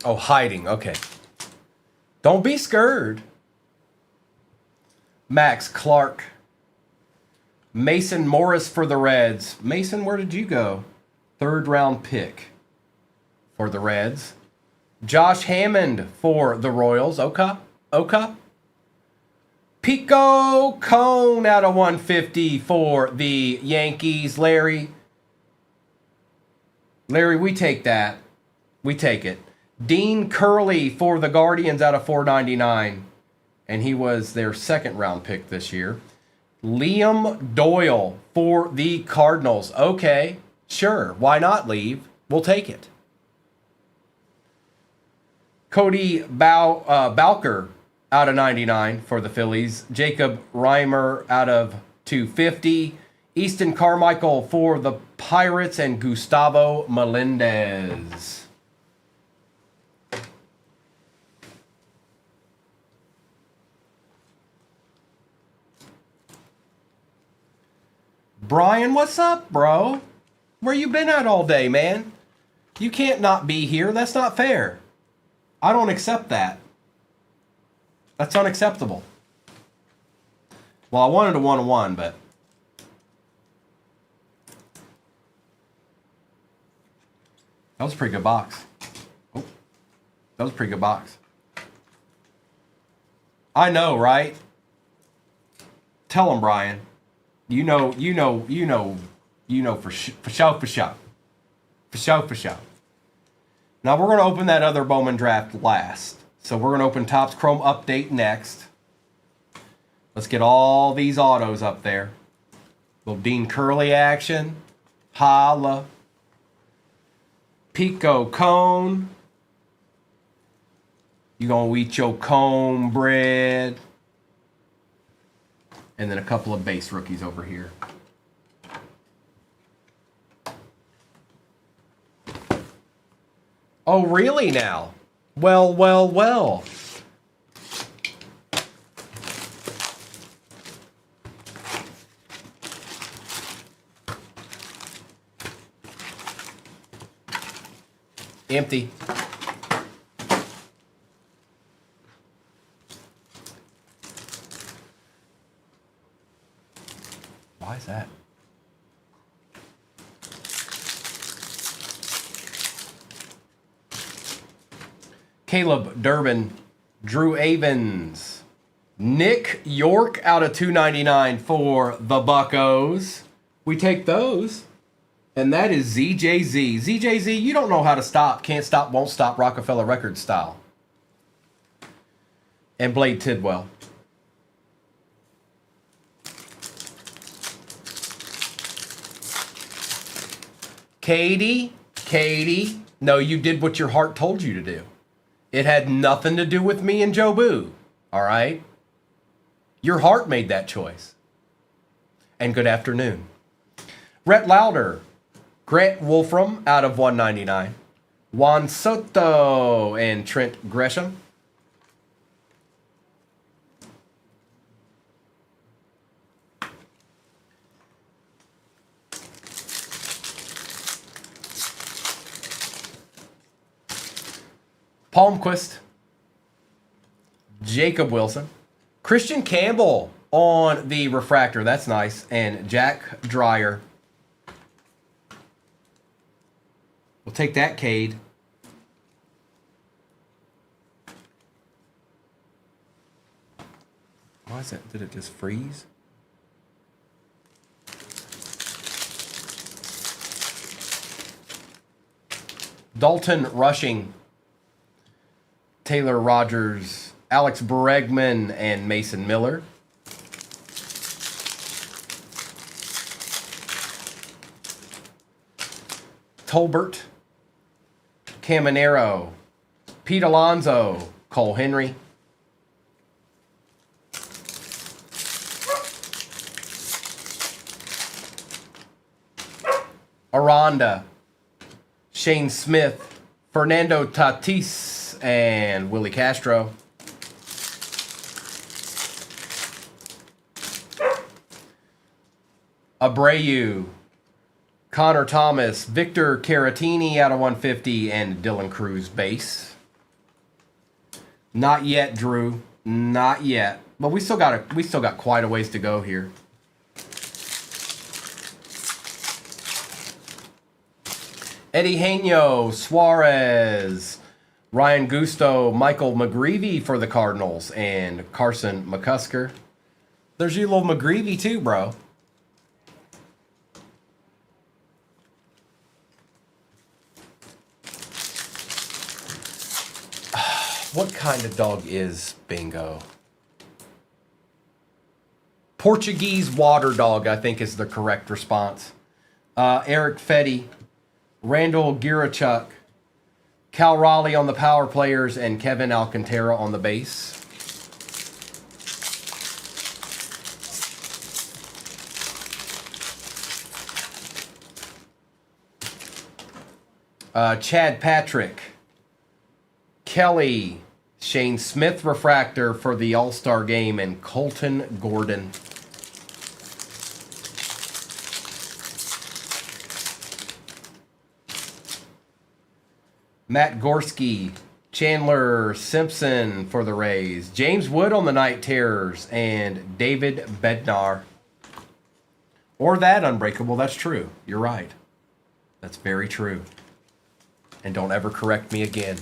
Speaker 1: Oh, hiding. Okay. Don't be scared. Max Clark. Mason Morris for the Reds. Mason, where did you go? 3rd round pick for the Reds. Josh Hammond for the Royals. Oka. Pico Cone out of 150 for the Yankees. Larry, we take that. We take it. Dean Curley for the Guardians out of 499. And he was their 2nd round pick this year. Liam Doyle for the Cardinals. Okay, sure. Why not leave? We'll take it. Cody Bowker out of 99 for the Phillies. Jacob Reimer out of 250. Easton Carmichael for the Pirates and Gustavo Melendez. Brian, what's up, bro? Where you been at all day, man? You can't not be here. That's not fair. I don't accept that. That's unacceptable. Well, I wanted a 101, but... that was a pretty good box. Oh, that was a pretty good box. I know, right? Tell him, Brian. You know for sure. Now we're going to open that other Bowman Draft last. So we're going to open Topps Chrome Update next. Let's get all these autos up there. Little Dean Curley action. Holla. Pico Cone. You going to eat your cone bread. And then a couple of base rookies over here. Oh, really now? Well. Empty. Why is that? Caleb Durbin, Drew Avens, Nick York out of 299 for the Buccos. We take those. And that is ZJZ. ZJZ, you don't know how to stop, can't stop, won't stop, Rockefeller Records style. And Blade Tidwell. Katie, no, you did what your heart told you to do. It had nothing to do with me and Joe Boo, all right? Your heart made that choice. And good afternoon. Rhett Lauder, Grant Wolfram out of 199. Juan Soto and Trent Gresham. Palmquist. Jacob Wilson. Christian Campbell on the refractor. That's nice. And Jack Dreyer. We'll take that, Cade. Why is that? Did it just freeze? Dalton Rushing. Taylor Rogers. Alex Bregman and Mason Miller. Tolbert. Caminero. Pete Alonso. Cole Henry. Aranda. Shane Smith. Fernando Tatis. And Willie Castro. Abreu. Connor Thomas, Victor Caratini out of 150, and Dylan Cruz base. Not yet, Drew. Not yet. But we still got quite a ways to go here. Eddie Haino, Suarez, Ryan Gusto, Michael McGreevy for the Cardinals, and Carson McCusker. There's your little McGreevy too, bro. What kind of dog is Bingo? Portuguese water dog, I think, is the correct response. Eric Fetty, Randall Girachuk, Cal Raleigh on the power players, and Kevin Alcantara on the base. Chad Patrick, Kelly, Shane Smith refractor for the All-Star game, and Colton Gordon. Matt Gorski, Chandler Simpson for the Rays, James Wood on the Night Terrors, and David Bednar. Or that Unbreakable, that's true. You're right. That's very true. And don't ever correct me again.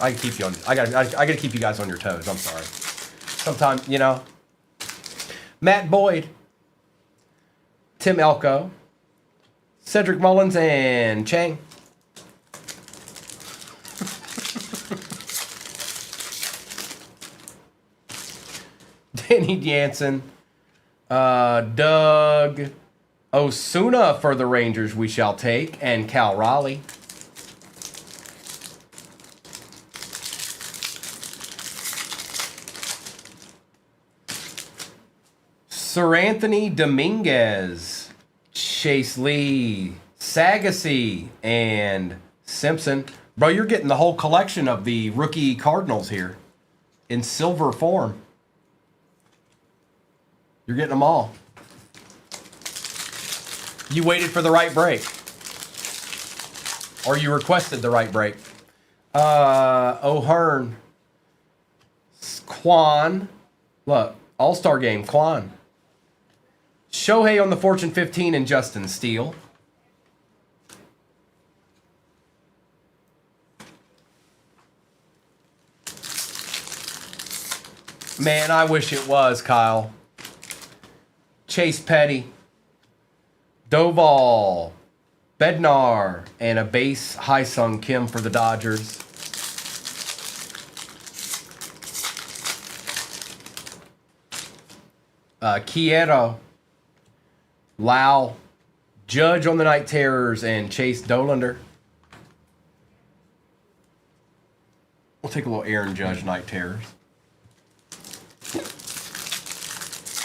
Speaker 1: I keep you on. I gotta keep you guys on your toes. I'm sorry. Sometimes, you know. Matt Boyd, Tim Elko, Cedric Mullins, and Chang. Danny Jansen, Doug Osuna for the Rangers. We shall take, and Cal Raleigh. Sir Anthony Dominguez, Chase Lee, Sagasy, and Simpson. Bro, you're getting the whole collection of the rookie Cardinals here in silver form. You're getting them all. You waited for the right break. Or you requested the right break. O'Hearn, Quan, look, All-Star game, Quan. Shohei on the Fortune 15 and Justin Steele. Man, I wish it was, Kyle. Chase Petty. Doval. Bednar. And a base Hai-Sung Kim for the Dodgers. Kieto. Lau, Judge on the Night Terrors, and Chase Dolander. We'll take a little Aaron Judge Night Terrors.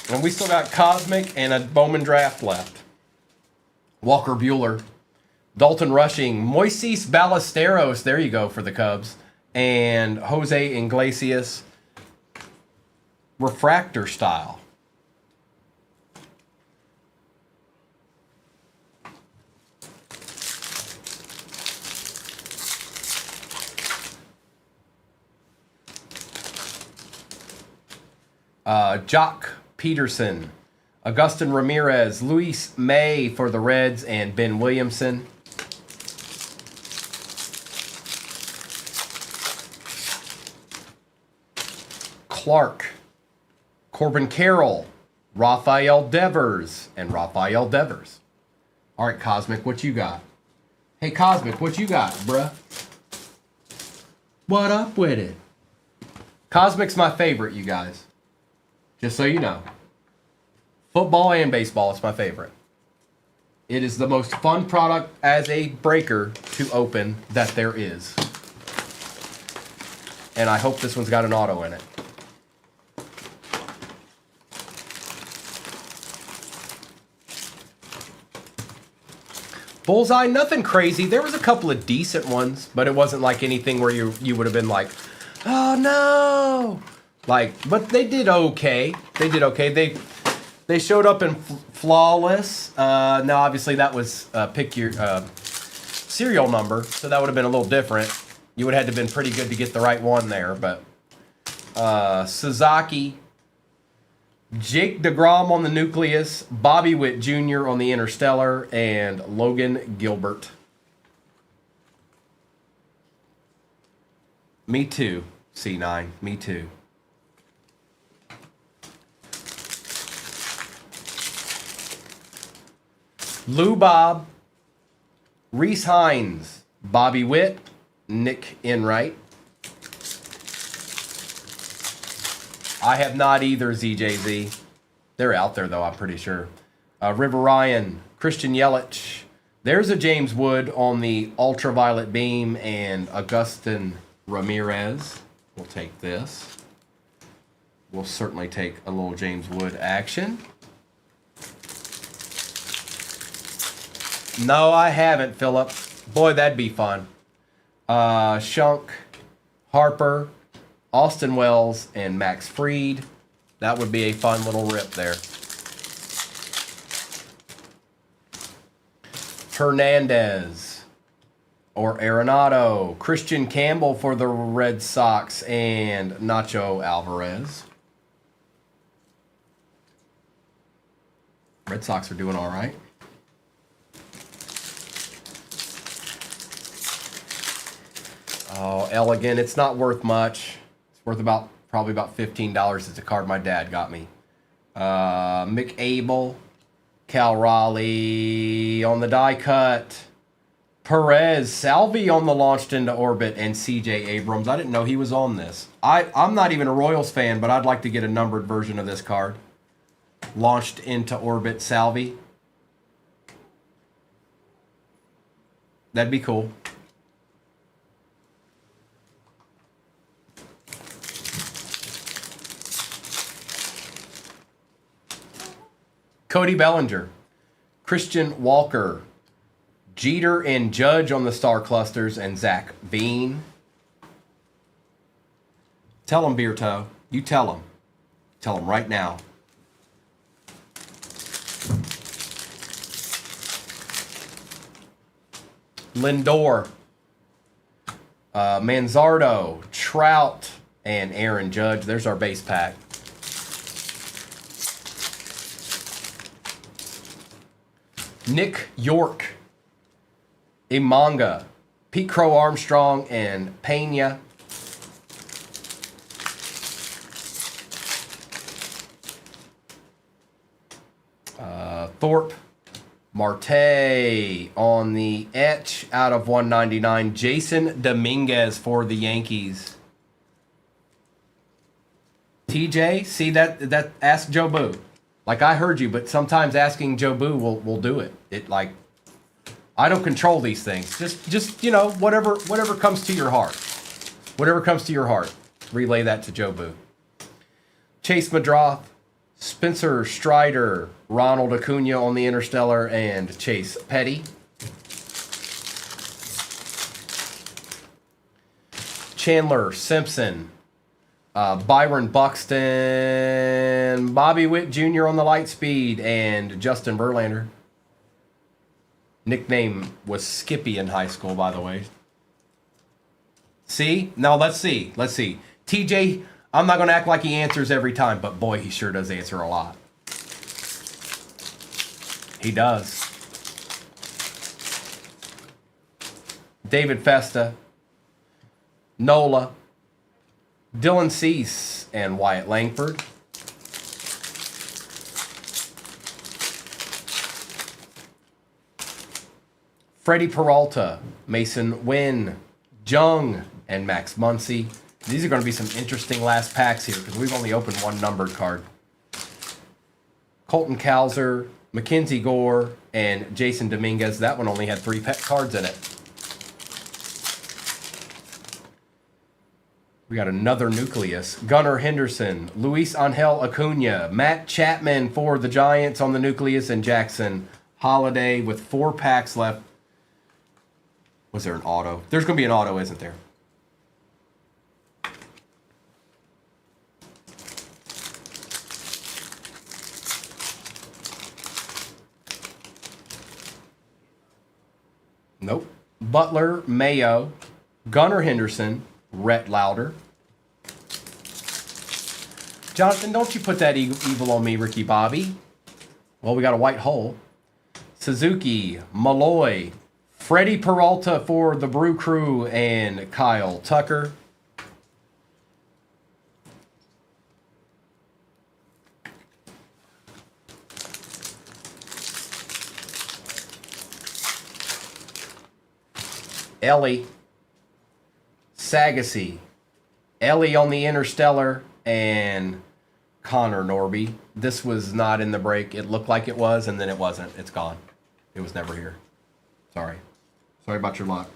Speaker 1: And we still got Cosmic and a Bowman draft left. Walker Buehler, Dalton Rushing, Moises Ballesteros, there you go for the Cubs, and Jose Iglesias, refractor style. Jock Peterson, Augustin Ramirez, Luis May for the Reds, and Ben Williamson. Clark, Corbin Carroll, Rafael Devers, and Rafael Devers. All right, Cosmic, what you got? Hey, Cosmic, what you got, bruh? What up with it? Cosmic's my favorite, you guys. Just so you know. Football and baseball is my favorite. It is the most fun product as a breaker to open that there is. And I hope this one's got an auto in it. Bullseye, nothing crazy. There was a couple of decent ones, but it wasn't like anything where you would have been like, oh no. Like, but they did okay. They did okay. They showed up in flawless. Now, obviously, that was pick your serial number, so that would have been a little different. You would have had to have been pretty good to get the right one there. But Suzaki, Jake DeGrom on the Nucleus, Bobby Witt Jr. on the Interstellar, and Logan Gilbert. Me too, C9. Me too. Lou Bob, Reese Hines, Bobby Witt, Nick Enright. I have not either, ZJZ. They're out there, though, I'm pretty sure. River Ryan, Christian Yelich. There's a James Wood on the Ultraviolet Beam, and Augustin Ramirez. We'll take this. We'll certainly take a little James Wood action. No, I haven't, Philip. Boy, that'd be fun. Shunk, Harper, Austin Wells, and Max Fried. That would be a fun little rip there. Hernandez or Arenado. Christian Campbell for the Red Sox, and Nacho Alvarez. Red Sox are doing all right. Oh, Elegant. It's not worth much. It's worth probably about $15. It's a card my dad got me. Mick Abel, Cal Raleigh on the die cut. Perez, Salvi on the Launched into Orbit, and CJ Abrams. I didn't know he was on this. I'm not even a Royals fan, but I'd like to get a numbered version of this card. Launched into Orbit, Salvi. That'd be cool. Cody Bellinger, Christian Walker, Jeter and Judge on the Star Clusters, and Zach Veen. Tell him, Beer Toe. You tell him. Tell him right now. Lindor, Manzardo, Trout, and Aaron Judge. There's our base pack. Nick York, Imanga, Pete Crow Armstrong, and Pena. Thorpe, Marte on the etch out of 199. Jason Dominguez for the Yankees. TJ, see that ask Joe Boo. Like, I heard you, but sometimes asking Joe Boo will do it. It, like, I don't control these things. Just you know, whatever comes to your heart. Whatever comes to your heart. Relay that to Joe Boo. Chase Madroth, Spencer Strider, Ronald Acuna on the Interstellar, and Chase Petty. Chandler Simpson, Byron Buxton, Bobby Witt Jr. on the Lightspeed, and Justin Verlander. Nickname was Skippy in high school, by the way. See? Now let's see. TJ, I'm not going to act like he answers every time, but boy, he sure does answer a lot. He does. David Festa, Nola, Dylan Cease, and Wyatt Langford. Freddie Peralta, Mason Wynn, Jung, and Max Muncy. These are going to be some interesting last packs here because we've only opened one numbered card. Colton Cowser, Mackenzie Gore, and Jason Dominguez. That one only had 3 cards in it. We got another nucleus. Gunnar Henderson, Luis Angel Acuna, Matt Chapman for the Giants on the nucleus, and Jackson Holiday with 4 packs left. Was there an auto? There's going to be an auto, isn't there? Nope. Butler, Mayo, Gunnar Henderson, Rhett Lauder. Jonathan, don't you put that evil on me, Ricky Bobby. Well, we got a white hole. Suzuki, Malloy, Freddie Peralta for the Brew Crew, and Kyle Tucker. Ellie, Sagasy, Ellie on the Interstellar, and Connor Norby. This was not in the break. It looked like it was, and then it wasn't. It's gone. It was never here. Sorry. Sorry about your luck.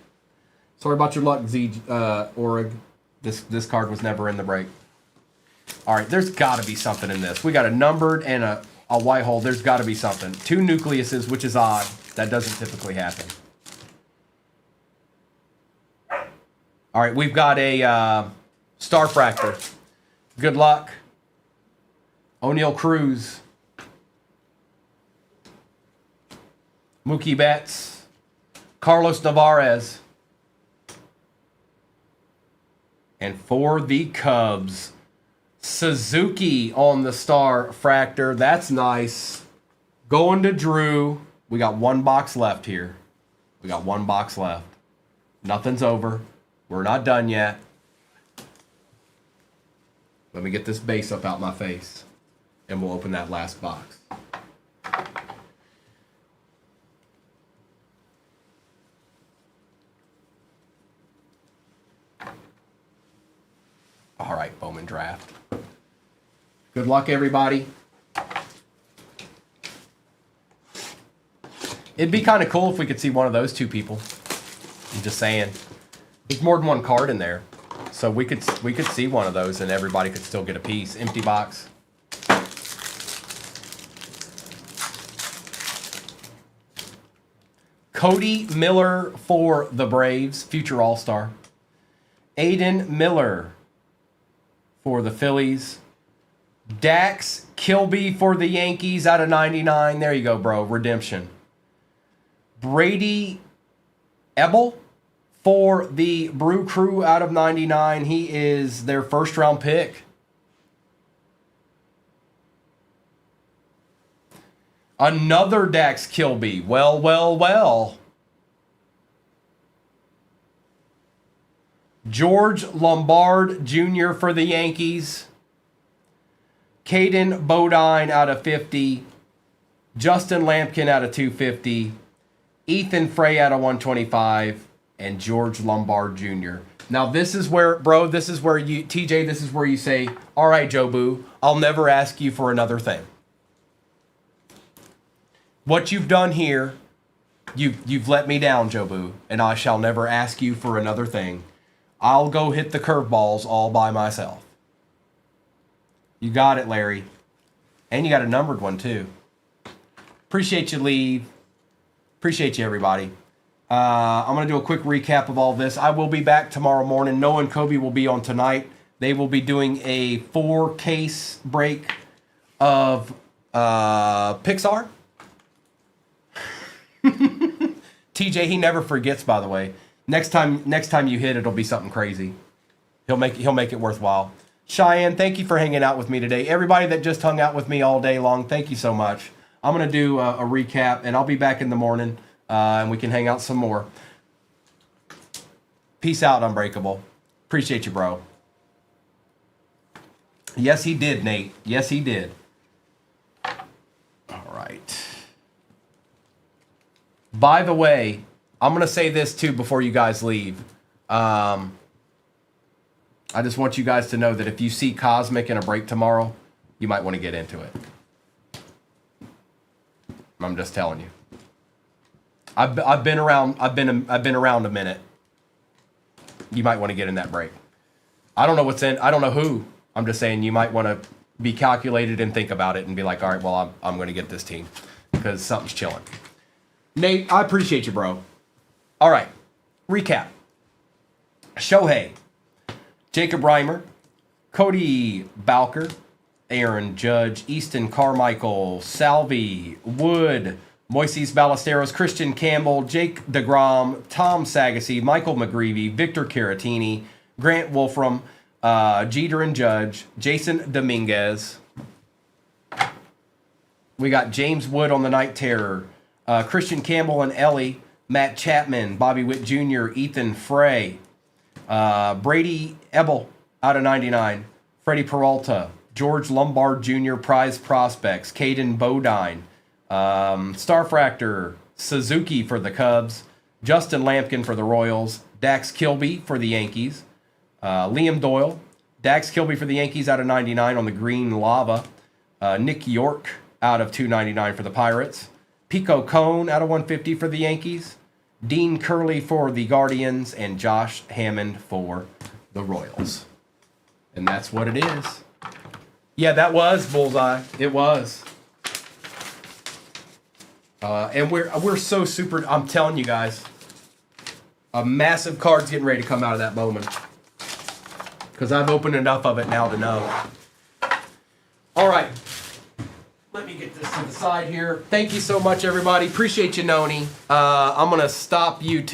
Speaker 1: Sorry about your luck, Orig. This card was never in the break. All right, there's got to be something in this. We got a numbered and a white hole. There's got to be something. 2 nucleuses, which is odd. That doesn't typically happen. All right, we've got a Starfractor. Good luck. O'Neal Cruz. Mookie Betts. Carlos Navarez. And for the Cubs, Suzuki on the Starfractor. That's nice. Going to Drew. We got 1 box left here. We got 1 box left. Nothing's over. We're not done yet. Let me get this base up out my face, and we'll open that last box. All right, Bowman Draft. Good luck, everybody. It'd be kind of cool if we could see one of those 2 people. I'm just saying. There's more than 1 card in there. So we could see one of those and everybody could still get a piece. Empty box. Cody Miller for the Braves, future All-Star. Aiden Miller for the Phillies. Dax Kilby for the Yankees out of 99. There you go, bro. Redemption. Brady Ebel for the Brew Crew out of 99. He is their first round pick. Another Dax Kilby. Well, well, well. George Lombard Jr. for the Yankees. Caden Bodine out of 50. Justin Lampkin out of 250. Ethan Frey out of 125. And George Lombard Jr. Now this is where, bro, this is where you, TJ, this is where you say, all right, Joe Boo, I'll never ask you for another thing. What you've done here, you've let me down, Joe Boo, and I shall never ask you for another thing. I'll go hit the curveballs all by myself. You got it, Larry. And you got a numbered one, too. Appreciate you, Lee. Appreciate you, everybody. I'm going to do a quick recap of all this. I will be back tomorrow morning. Noah and Kobe will be on tonight. They will be doing a 4-case break of Pixar. TJ, he never forgets, by the way. Next time you hit, it'll be something crazy. He'll make it worthwhile. Cheyenne, thank you for hanging out with me today. Everybody that just hung out with me all day long, thank you so much. I'm going to do a recap, and I'll be back in the morning, and we can hang out some more. Peace out, Unbreakable. Appreciate you, bro. Yes, he did, Nate. Yes, he did. All right. By the way, I'm going to say this, too, before you guys leave. I just want you guys to know that if you see Cosmic in a break tomorrow, you might want to get into it. I'm just telling you. I've been around. I've been around a minute. You might want to get in that break. I don't know what's in. I don't know who. I'm just saying you might want to be calculated and think about it and be like, all right, well, I'm going to get this team because something's chilling. Nate, I appreciate you, bro. All right, recap. Shohei. Jacob Reimer, Cody Bowker, Aaron Judge, Easton Carmichael, Salvi, Wood, Moises Ballesteros, Christian Campbell, Jake DeGrom, Tom Sagassi, Michael McGreevy, Victor Caratini, Grant Wolfram, Jeter and Judge, Jason Dominguez. We got James Wood on the Night Terror, Christian Campbell and Ellie, Matt Chapman, Bobby Witt Jr., Ethan Frey, Brady Ebel out of 99, Freddie Peralta, George Lombard Jr., Prize Prospects, Caden Bodine, Starfractor, Suzuki for the Cubs, Justin Lampkin for the Royals, Dax Kilby for the Yankees, Liam Doyle, Dax Kilby for the Yankees out of 99 on the Green Lava, Nick York out of 299 for the Pirates, Pico Cone out of 150 for the Yankees, Dean Curley for the Guardians, and Josh Hammond for the Royals. And that's what it is. Yeah, that was Bullseye. It was. And we're so super. I'm telling you guys, a massive card's getting ready to come out of that moment. Because I've opened enough of it now to know. All right. Let me get this to the side here. Thank you so much, everybody. Appreciate you, Noni. I'm going to stop YouTube.